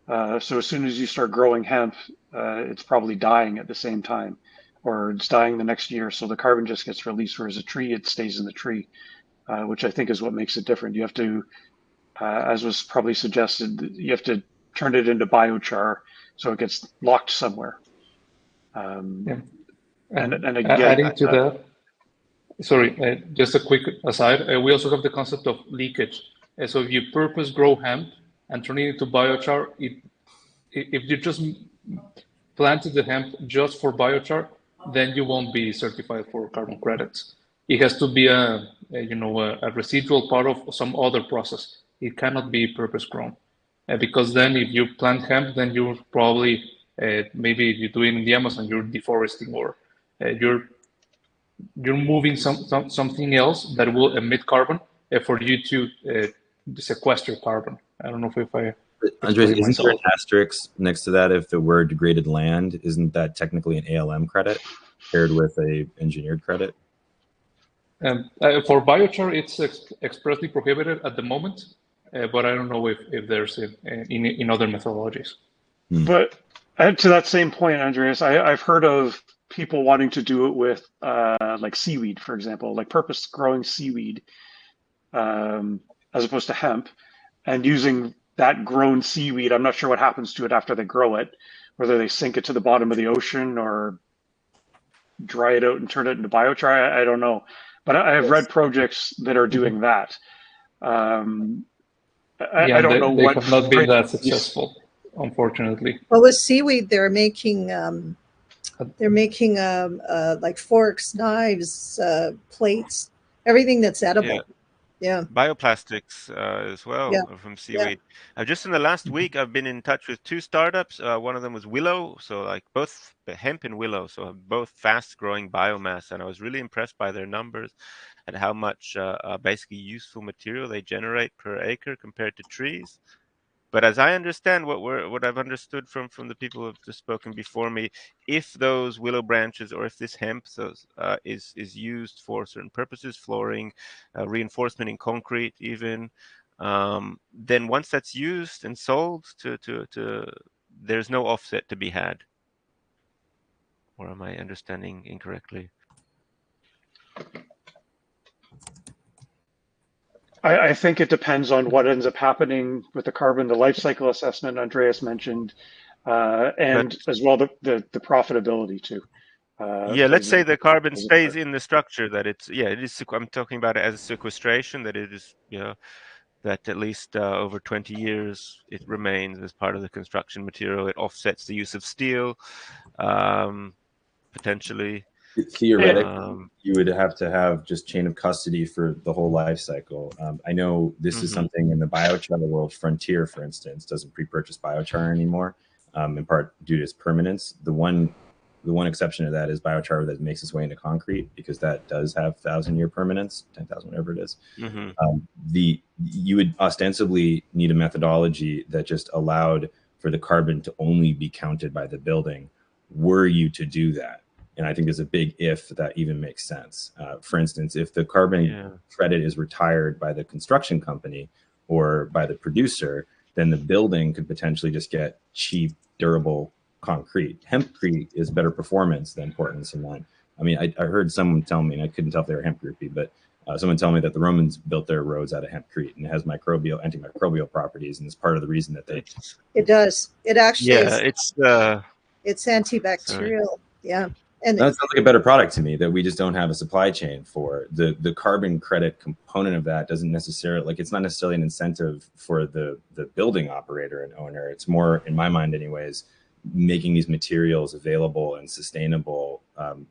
So as soon as you start growing hemp, it's probably dying at the same time, or it's dying the next year. So the carbon just gets released, whereas a tree, it stays in the tree, which I think is what makes it different. You have to, as was probably suggested, you have to turn it into biochar so it gets locked somewhere. And again, adding to that, sorry, just a quick aside, we also have the concept of leakage. So if you purpose grow hemp and turn it into biochar, if you just planted the hemp just for biochar, then you won't be certified for carbon credits. It has to be a a residual part of some other process. It cannot be purpose grown, because then if you plant hemp, then you're probably maybe you're doing in the Amazon, you're deforesting, or you're moving something else that will emit carbon for you to sequester carbon. I don't know if I Andres, explain isn't there an myself. asterisk next to that if the word degraded land? Isn't that technically an ALM credit paired with a engineered credit? For biochar, it's expressly prohibited at the moment, but I don't know if there's in other methodologies. But to that same point, Andreas, I've heard of people wanting to do it with like seaweed, for example, like purpose growing seaweed as opposed to hemp, and using that grown seaweed. I'm not sure what happens to it after they grow it, whether they sink it to the bottom of the ocean or dry it out and turn it into biochar. I don't know, but I've read projects that are doing that. I don't know they what have not been that successful, unfortunately. Well, with seaweed, they're making like forks, knives, plates, everything that's edible. Yeah. Bioplastics as well Yeah. from seaweed. Just in the last week, I've been in touch with 2 startups. One of them was willow, so like both hemp and willow, so both fast-growing biomass, and I was really impressed by their numbers and how much basically useful material they generate per acre compared to trees. But as I understand what I've understood from the people who've just spoken before me, if those willow branches or if this hemp is used for certain purposes, flooring, reinforcement in concrete, even, then once that's used and sold there's no offset to be had. Or am I understanding incorrectly? I think it depends on what ends up happening with the carbon, the life cycle assessment Andreas mentioned, and as well the profitability too. Yeah, let's say the carbon stays in the structure, that it is. I'm talking about it as a sequestration, that it is, that at least over 20 years it remains as part of the construction material. It offsets the use of steel, potentially. Theoretically, you would have to have just chain of custody for the whole life cycle. I know this is something in the biochar world. Frontier, for instance, doesn't pre-purchase biochar anymore, in part due to its permanence. The one exception to that is biochar that makes its way into concrete, because that does have 1,000-year permanence, 10,000, whatever it is. You would ostensibly need a methodology that just allowed for the carbon to only be counted by the building, were you to do that. And I think there's a big if that even makes sense. For instance, if the carbon credit is retired by the construction company or by the producer, then the building could potentially just get cheap, durable concrete. Hempcrete is better performance than Portland cement. I mean, I heard someone tell me, and I couldn't tell if they were hempcrete, but someone tell me that the Romans built their roads out of hempcrete, and it has antimicrobial properties, and it's part of the reason that they. It does. It actually is. It's antibacterial. Yeah. And that sounds like a better product to me that we just don't have a supply chain for. The carbon credit component of that doesn't necessarily, it's not necessarily an incentive for the building operator and owner. It's more, in my mind anyways, making these materials available and sustainable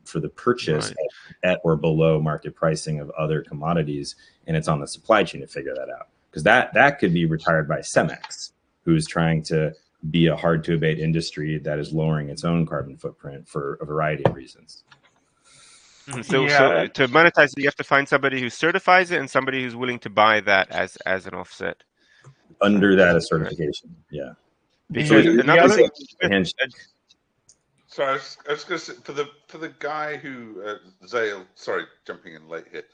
for the purchase at or below market pricing of other commodities. And it's on the supply chain to figure that out. Because that could be retired by Cemex, who's trying to be a hard to abate industry that is lowering its own carbon footprint for a variety of reasons. So to monetize it, you have to find somebody who certifies it and somebody who's willing to buy that as an offset. Under that a certification, yeah. Because another thing. Sorry, I was going to say for the guy who Zale. Sorry, jumping in late here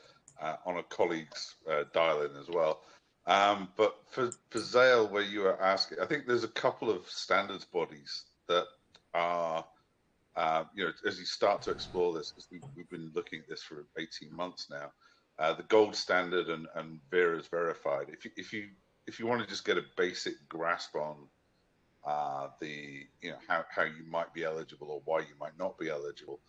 on a colleague's dial-in as well. But for Zale, where you were asking, I think there's a couple of standards bodies that are, as you start to explore this, because we've been looking at this for 18 months now, the gold standard and Vera's verified. If you want to just get a basic grasp on how you might be eligible or why you might not be eligible,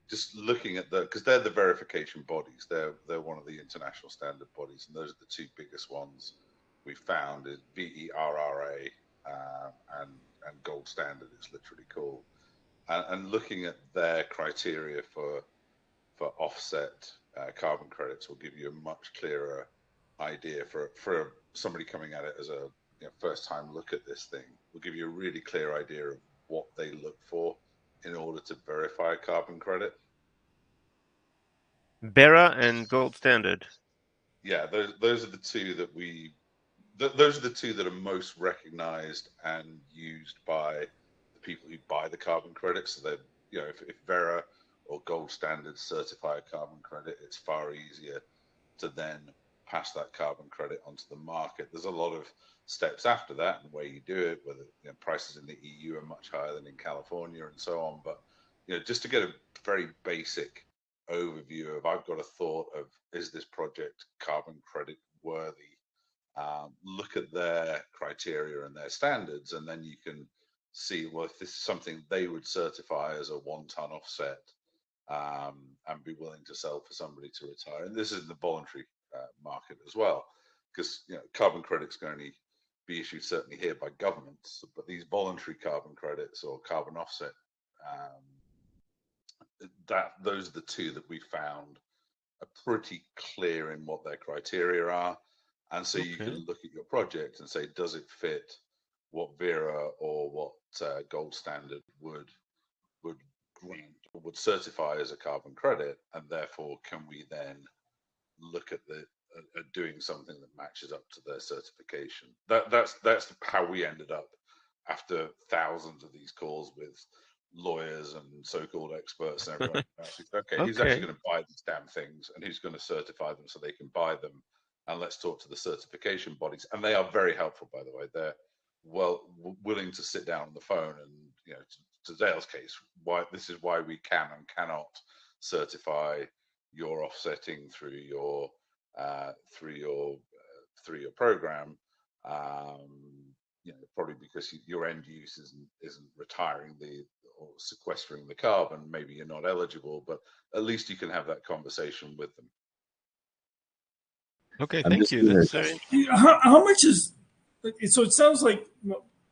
just looking at because they're the verification bodies. They're one of the international standard bodies, and those are the two biggest ones we found is VERRA and Gold Standard. It's literally called, and looking at their criteria for for offset carbon credits will give you a much clearer idea for somebody coming at it as a first time look at this thing. Will give you a really clear idea of what they look for in order to verify a carbon credit. Bera and Gold Standard. Yeah, those are the two that those are the two that are most recognized and used by the people who buy the carbon credits. So that if Vera or Gold Standard certify a carbon credit, it's far easier to then pass that carbon credit onto the market. There's a lot of steps after that and the way you do it, whether prices in the EU are much higher than in California and so on. But just to get a very basic overview of, I've got a thought of, is this project carbon credit worthy? Look at their criteria and their standards, and then you can see, well, if this is something they would certify as a 1-ton offset and be willing to sell for somebody to retire. And this is the voluntary market as well, because carbon credits can only be issued certainly here by governments, but these voluntary carbon credits or carbon offset, those are the two that we found are pretty clear in what their criteria are. And so you can look at your project and say, does it fit what Vera or what Gold Standard would grant or would certify as a carbon credit, and therefore can we then look at doing something that matches up to their certification. That's how we ended up after thousands of these calls with lawyers and so-called experts and everyone. Who's actually going to buy these damn things, and who's going to certify them so they can buy them? And let's talk to the certification bodies. And they are very helpful, by the way. They're willing to sit down on the phone and, to Dale's case, this is why we can and cannot certify your offsetting through your program. Probably because your end use isn't retiring or sequestering the carbon. Maybe you're not eligible, but at least you can have that conversation with them. Okay, thank you. That's how much is so? It sounds like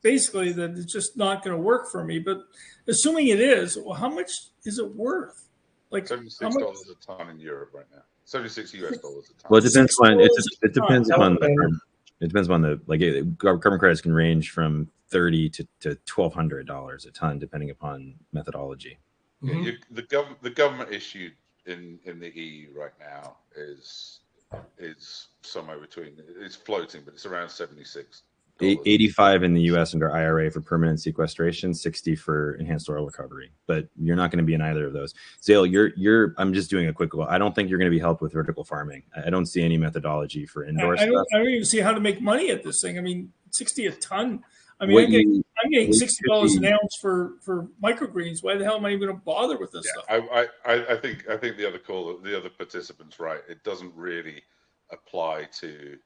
basically that it's just not going to work for me. But assuming it is, well, how much is it worth? Like $76 a ton in Europe right now. $76 US a ton. Well, it depends on it depends upon the carbon credits can range from $30 to $1,200 a ton depending upon methodology. Yeah, the government issued in the EU right now is somewhere between, it's floating, but it's around $76. 85 in the US under IRA for permanent sequestration, 60 for enhanced oil recovery. But you're not going to be in either of those. Zale, I'm just doing a quick goal. I don't think you're going to be helped with vertical farming. I don't see any methodology for indoor stuff. I don't even see how to make money at this thing. I mean, 60 a ton. I mean, I'm getting $60 an ounce for microgreens. Why the hell am I even going to bother with this stuff? I think the other participants, right? It doesn't really apply to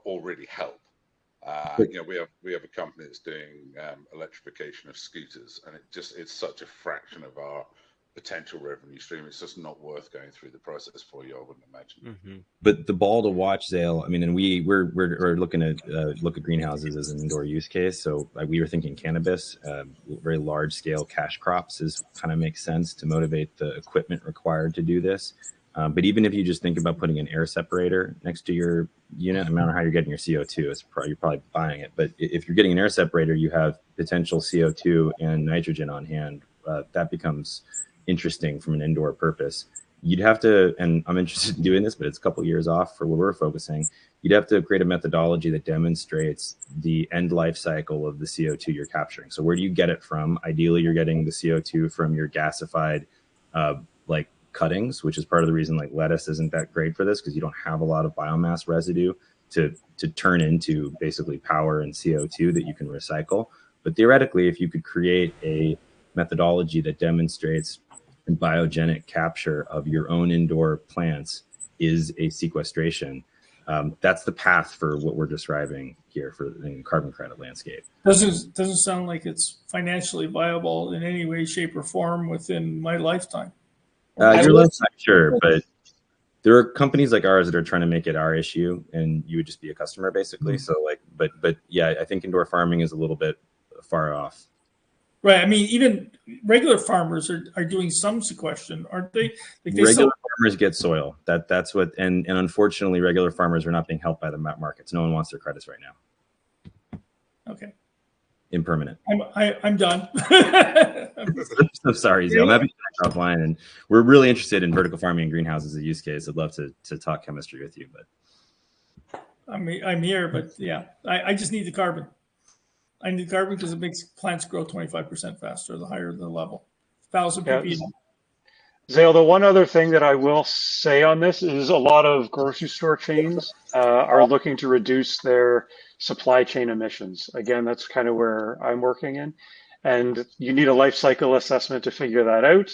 or really help. We have a company that's doing electrification of scooters, and it's such a fraction of our potential revenue stream. It's just not worth going through the process for you, I wouldn't imagine. Mm-hmm. But the ball to watch, Zale, I mean, and we're looking at look at greenhouses as an indoor use case. So we were thinking cannabis, very large scale cash crops kind of makes sense to motivate the equipment required to do this. But even if you just think about putting an air separator next to your unit, no matter how you're getting your CO2, you're probably buying it. But if you're getting an air separator, you have potential CO2 and nitrogen on hand. That becomes interesting from an indoor purpose. You'd have to, and I'm interested in doing this, but it's a couple of years off for where we're focusing. You'd have to create a methodology that demonstrates the end life cycle of the CO2 you're capturing. So where do you get it from? Ideally, you're getting the CO2 from your gasified, cuttings, which is part of the reason lettuce isn't that great for this, because you don't have a lot of biomass residue to turn into basically power and CO2 that you can recycle. But theoretically, if you could create a methodology that demonstrates biogenic capture of your own indoor plants is a sequestration, that's the path for what we're describing here for the carbon credit landscape. Doesn't sound like it's financially viable in any way, shape, or form within my lifetime. Your lifetime, sure, but there are companies like ours that are trying to make it our issue, and you would just be a customer basically. Mm-hmm. So but yeah, I think indoor farming is a little bit far off. Right. I mean, even regular farmers are doing some sequestration, aren't they? Like Regular farmers get soil. That's what, and unfortunately, regular farmers are not being helped by the markets. No one wants their credits right now. Okay. Impermanent. I'm done. I'm so sorry, Zale. I'm happy to connect offline, and we're really interested in vertical farming and greenhouses as a use case. I'd love to talk chemistry with you, but I'm here. But yeah, I just need the carbon. I need carbon because it makes plants grow 25% faster the higher the level. 1,000 ppm. Zale, the one other thing that I will say on this is a lot of grocery store chains are looking to reduce their supply chain emissions. Again, that's kind of where I'm working in. And you need a life cycle assessment to figure that out.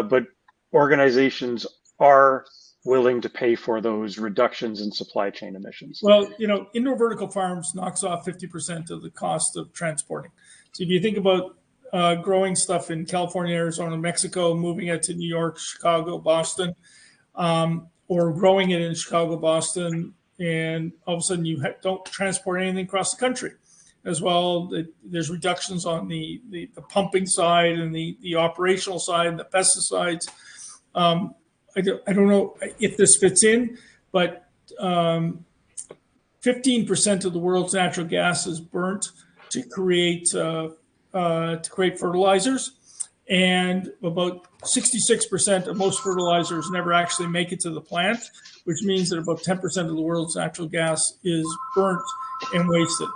But organizations are willing to pay for those reductions in supply chain emissions. Well, indoor vertical farms knocks off 50% of the cost of transporting. So if you think about growing stuff in California, Arizona, Mexico, moving it to New York, Chicago, Boston, or growing it in Chicago, Boston, and all of a sudden you don't transport anything across the country. As well, there's reductions on the pumping side and the operational side, the pesticides. I don't know if this fits in, but 15% of the world's natural gas is burnt to create fertilizers, and about 66% of most fertilizers never actually make it to the plant, which means that about 10% of the world's natural gas is burnt and wasted.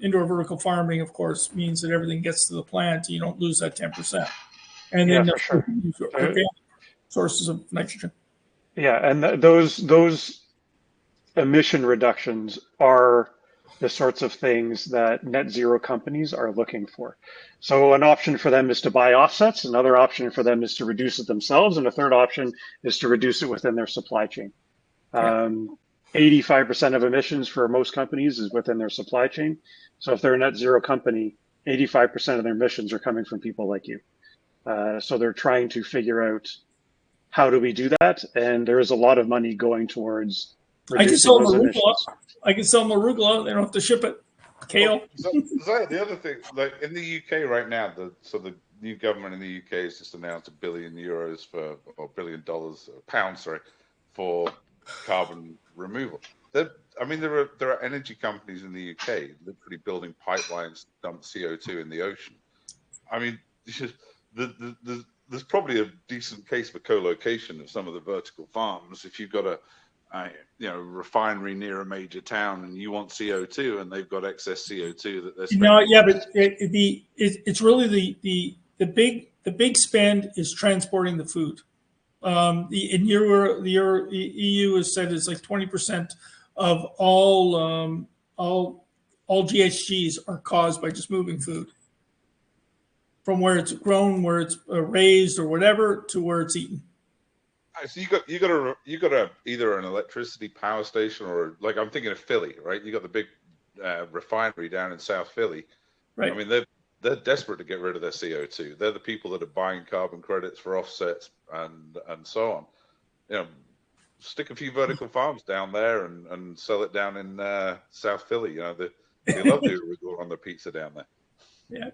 Indoor vertical farming, of course, means that everything gets to the plant. You don't lose that 10%. And then for sure. Organic sources of nitrogen. Yeah, and those emission reductions are the sorts of things that net zero companies are looking for. So an option for them is to buy offsets. Another option for them is to reduce it themselves. And a third option is to reduce it within their supply chain. 85% of emissions for most companies is within their supply chain. So if they're a net zero company, 85% of their emissions are coming from people like you. So they're trying to figure out how do we do that? And there is a lot of money going towards reducing those emissions. I can sell them arugula. They don't have to ship it. Kale. The other thing, like in the UK right now, the new government in the UK has just announced £1 billion or $1 billion pounds, for carbon removal. There are energy companies in the UK literally building pipelines to dump CO2 in the ocean. I mean, there's probably a decent case for co-location of some of the vertical farms. If you've got a refinery near a major town and you want CO2 and they've got excess CO2 that they're spending. But it's really the big spend is transporting the food. In the EU has said it's like 20% of all GHGs are caused by just moving food from where it's grown, where it's raised or whatever, to where it's eaten. So you got a either an electricity power station or, like, I'm thinking of Philly, right? You got the big refinery down in South Philly. Right. I mean, they're desperate to get rid of their CO2. They're the people that are buying carbon credits for offsets and so on. Stick a few vertical farms down there and sell it down in South Philly. They love to on the pizza down there. Yeah.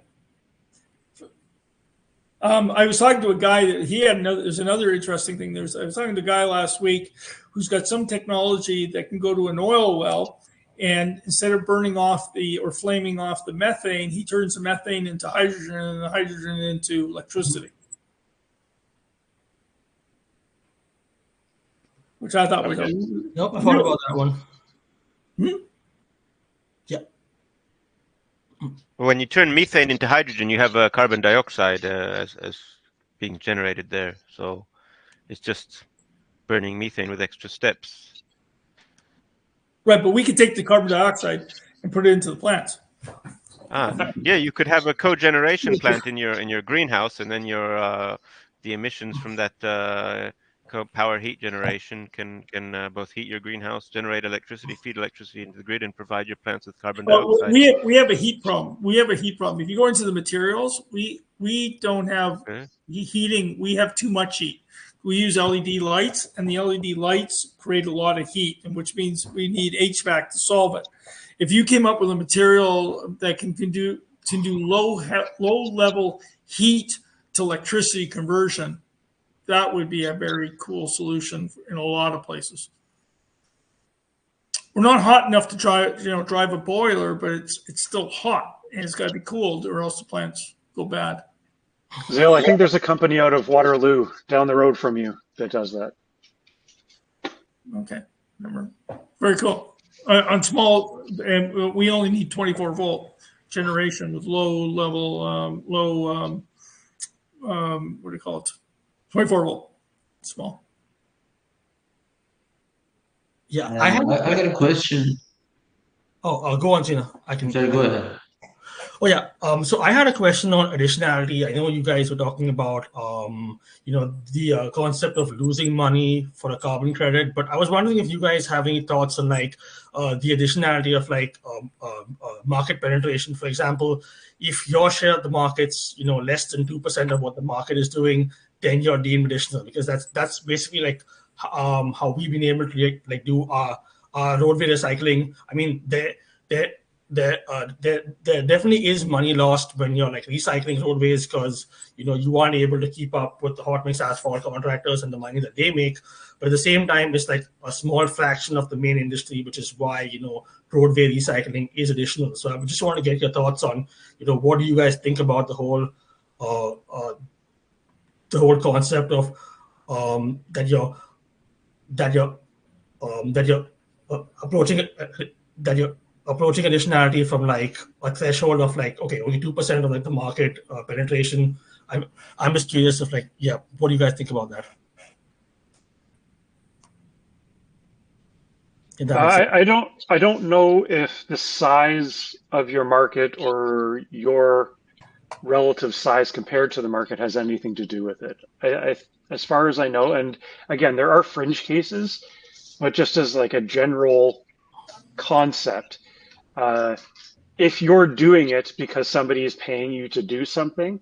I was talking to a guy that there's another interesting thing. I was talking to a guy last week who's got some technology that can go to an oil well, and instead of burning off or flaming off the methane, he turns the methane into hydrogen and the hydrogen into electricity. Which I thought was Nope, I thought about that one. Yeah. When you turn methane into hydrogen, you have carbon dioxide as being generated there. So it's just burning methane with extra steps. Right, but we could take the carbon dioxide and put it into the plants. Yeah, you could have a cogeneration plant in your greenhouse, and then the emissions from that power heat generation can both heat your greenhouse, generate electricity, feed electricity into the grid, and provide your plants with carbon dioxide. We have a heat problem. If you go into the materials, we don't have heating. We have too much heat. We use LED lights, and the LED lights create a lot of heat, which means we need HVAC to solve it. If you came up with a material that can do to do low level heat to electricity conversion, that would be a very cool solution in a lot of places. We're not hot enough to drive a boiler, but it's still hot, and it's got to be cooled, or else the plants go bad. Zale, I think there's a company out of Waterloo down the road from you that does that. Okay, very cool. On small, and we only need 24 volt generation with low level, what do you call it? 24 volt, small. Yeah, I got a question. Oh, go on, Gina. I can. Sorry, go ahead. Oh yeah. So I had a question on additionality. I know you guys were talking about the concept of losing money for a carbon credit, but I was wondering if you guys have any thoughts on the additionality of market penetration. For example, if your share of the market's less than 2% of what the market is doing, then you're deemed additional, because that's basically how we've been able to do our roadway recycling. I mean, there definitely is money lost when you're recycling roadways, because you aren't able to keep up with the hot mix asphalt contractors and the money that they make. But at the same time, it's a small fraction of the main industry, which is why roadway recycling is additional. So I just want to get your thoughts on what do you guys think about the whole concept of that you're approaching additionality from a threshold of only 2% of the market penetration. I'm just curious of what do you guys think about that? I don't know if the size of your market or your relative size compared to the market has anything to do with it. As far as I know, and again, there are fringe cases, but just as a general concept, if you're doing it because somebody is paying you to do something,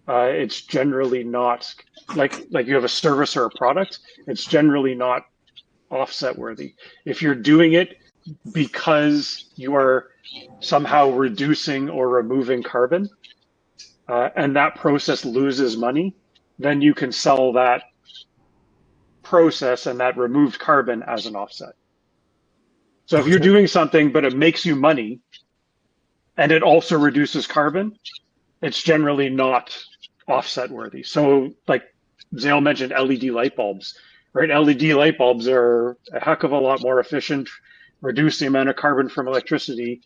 it's generally not like you have a service or a product. It's generally not offset worthy. If you're doing it because you are somehow reducing or removing carbon, and that process loses money, then you can sell that process and that removed carbon as an offset. So if you're doing something, but it makes you money and it also reduces carbon, it's generally not offset worthy. So like Zale mentioned, LED light bulbs, right? LED light bulbs are a heck of a lot more efficient, reduce the amount of carbon from electricity,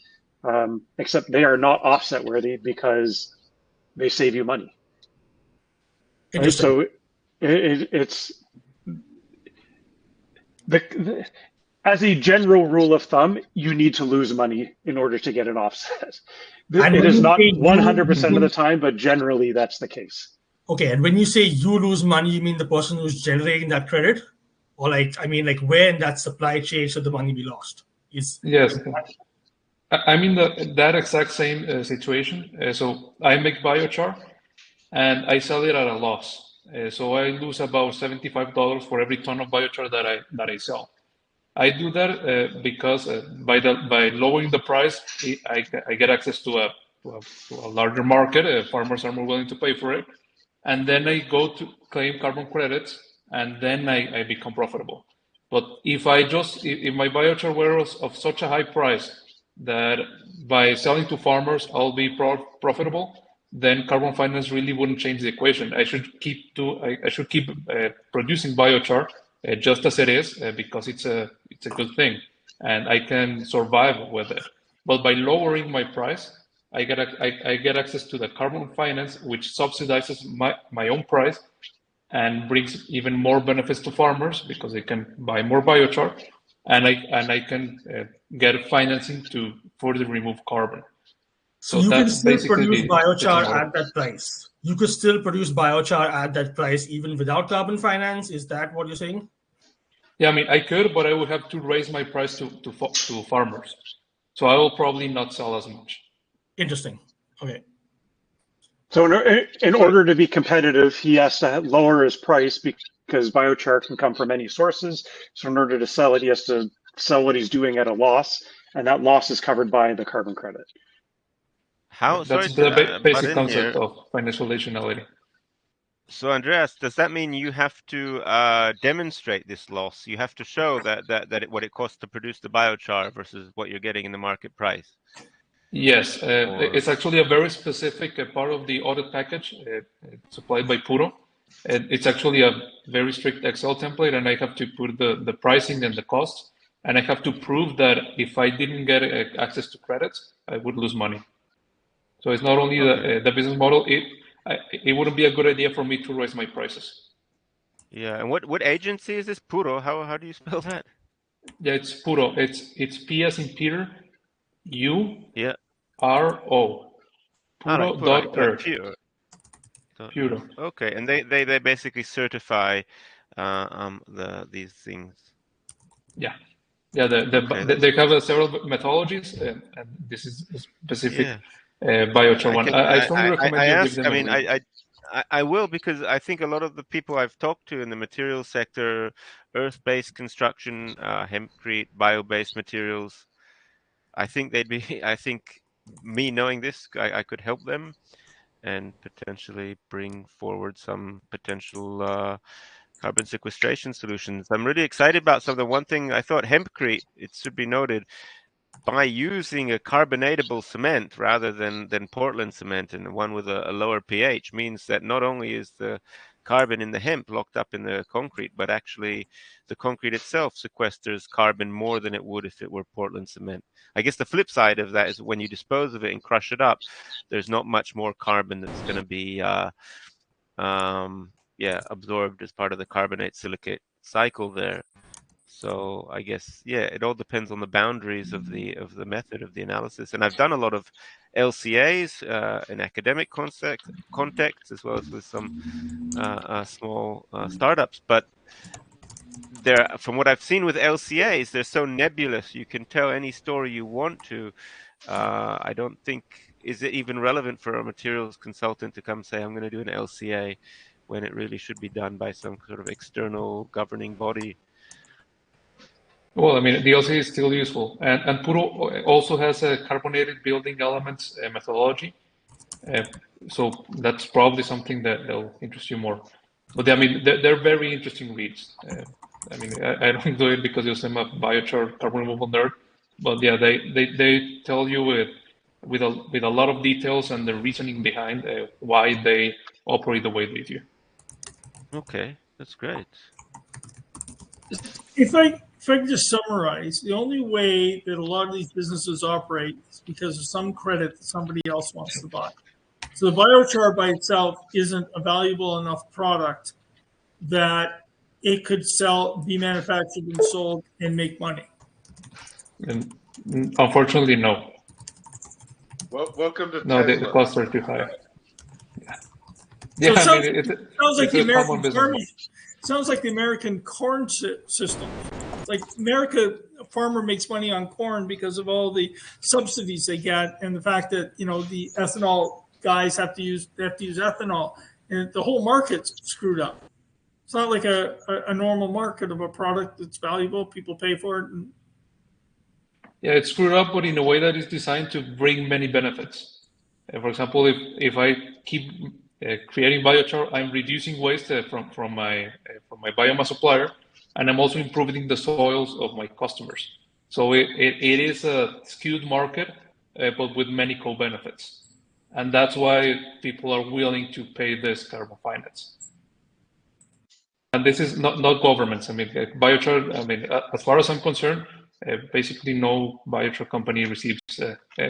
except they are not offset worthy because they save you money. Right? So it's as a general rule of thumb, you need to lose money in order to get an offset. It is not 100% of the time, but generally that's the case. Okay, and when you say you lose money, you mean the person who's generating that credit? Or where in that supply chain should the money be lost? Yes. I mean that exact same situation. So I make biochar and I sell it at a loss. So I lose about $75 for every ton of biochar that I sell. I do that because by lowering the price, I get access to a larger market. Farmers are more willing to pay for it, and then I go to claim carbon credits, and then I become profitable. But if my biochar were of such a high price that by selling to farmers I'll be profitable, then carbon finance really wouldn't change the equation. I should keep producing biochar just as it is because it's a good thing and I can survive with it. But by lowering my price, I get access to the carbon finance, which subsidizes my own price and brings even more benefits to farmers because they can buy more biochar, and I can get financing to further remove carbon. So you can still produce biochar at that price. You could still produce biochar at that price even without carbon finance. Is that what you're saying? Yeah, I mean, I could, but I would have to raise my price to farmers. So I will probably not sell as much. Interesting. Okay. So in order to be competitive, he has to lower his price because biochar can come from any sources. So in order to sell it, he has to sell what he's doing at a loss, and that loss is covered by the carbon credit. How? Sorry That's to the butt basic in here. concept of financial additionality. So Andreas, does that mean you have to demonstrate this loss? You have to show what it costs to produce the biochar versus what you're getting in the market price? Yes, Or it's actually a very specific part of the audit package supplied by Puro. It's actually a very strict Excel template, and I have to put the pricing and the cost, and I have to prove that if I didn't get access to credits, I would lose money. So it's not only okay. the business model, it wouldn't be a good idea for me to raise my prices. Yeah, and what agency is this? Puro? How do you spell that? Yeah, it's Puro. It's P as in Peter, U Yeah. R O. Like puro, like Puro.org. pure. Puro. Okay, and they basically certify these things. Yeah. Yeah, Okay, they have several methodologies, and this is a specific yeah. biochar one. I strongly I recommend you give ask. them I a mean, read. I will, because I think a lot of the people I've talked to in the materials sector, earth-based construction, hempcrete, bio-based materials, I think they'd be. I think me knowing this, I could help them and potentially bring forward some potential carbon sequestration solutions. I'm really excited about some of the one thing I thought hempcrete, it should be noted, by using a carbonatable cement rather than Portland cement, and one with a lower pH, means that not only is the carbon in the hemp locked up in the concrete, but actually the concrete itself sequesters carbon more than it would if it were Portland cement. I guess the flip side of that is when you dispose of it and crush it up, there's not much more carbon that's going to be absorbed as part of the carbonate silicate cycle there. So I guess, yeah, it all depends on the boundaries of the method of the analysis. And I've done a lot of LCAs in academic contexts, as well as with some small startups. But from what I've seen with LCAs, they're so nebulous. You can tell any story you want to. I don't think, is it even relevant for a materials consultant to come say, I'm going to do an LCA, when it really should be done by some sort of external governing body. Well, I mean, DLC is still useful, and Puro also has a carbonated building elements methodology, so that's probably something that'll interest you more. But I mean, they're very interesting reads. I mean, I don't do it because I'm a biochar carbon removal nerd, but yeah, they tell you with a lot of details and the reasoning behind why they operate the way they do. Okay, that's great. If I can just summarize, the only way that a lot of these businesses operate is because of some credit that somebody else wants to buy. So the biochar by itself isn't a valuable enough product that it could be manufactured and sold and make money. And unfortunately, no. Well, welcome to No, Tesla. the costs are too high. So Yeah, I mean, sounds like it's the a common American business. farming. Sounds like the American corn system. It's like a farmer makes money on corn because of all the subsidies they get, and the fact that the ethanol guys have to use ethanol, and the whole market's screwed up. It's not like a normal market of a product that's valuable. People pay for it. Yeah, it's screwed up, but in a way that is designed to bring many benefits. For example, if I keep creating biochar, I'm reducing waste from my biomass supplier, and I'm also improving the soils of my customers. So it is a skewed market, but with many co-benefits, and that's why people are willing to pay this carbon finance. And this is not governments. I mean, biochar. I mean, as far as I'm concerned, basically no biochar company receives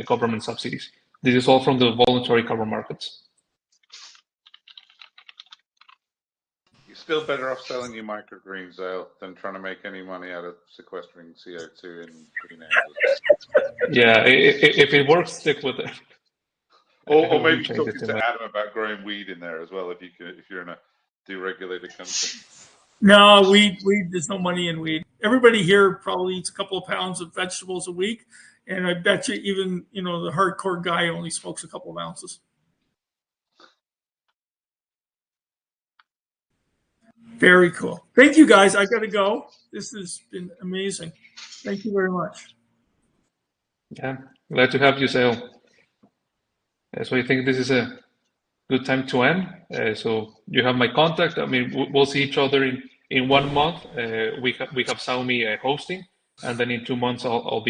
government subsidies. This is all from the voluntary carbon markets. You're still better off selling your microgreens out than trying to make any money out of sequestering CO2 in greenhouses. Yeah, if it works, stick with it. Or maybe talking to Adam about growing weed in there as well, if you're in a deregulated country. No, weed. There's no money in weed. Everybody here probably eats a couple of pounds of vegetables a week, and I bet you even the hardcore guy only smokes a couple of ounces. Very cool. Thank you, guys. I got to go. This has been amazing. Thank you very much. Yeah, glad to have you, Sale. So I think this is a good time to end. So you have my contact. I mean, we'll see each other in 1 month. We have Sowmy hosting, and then in 2 months I'll be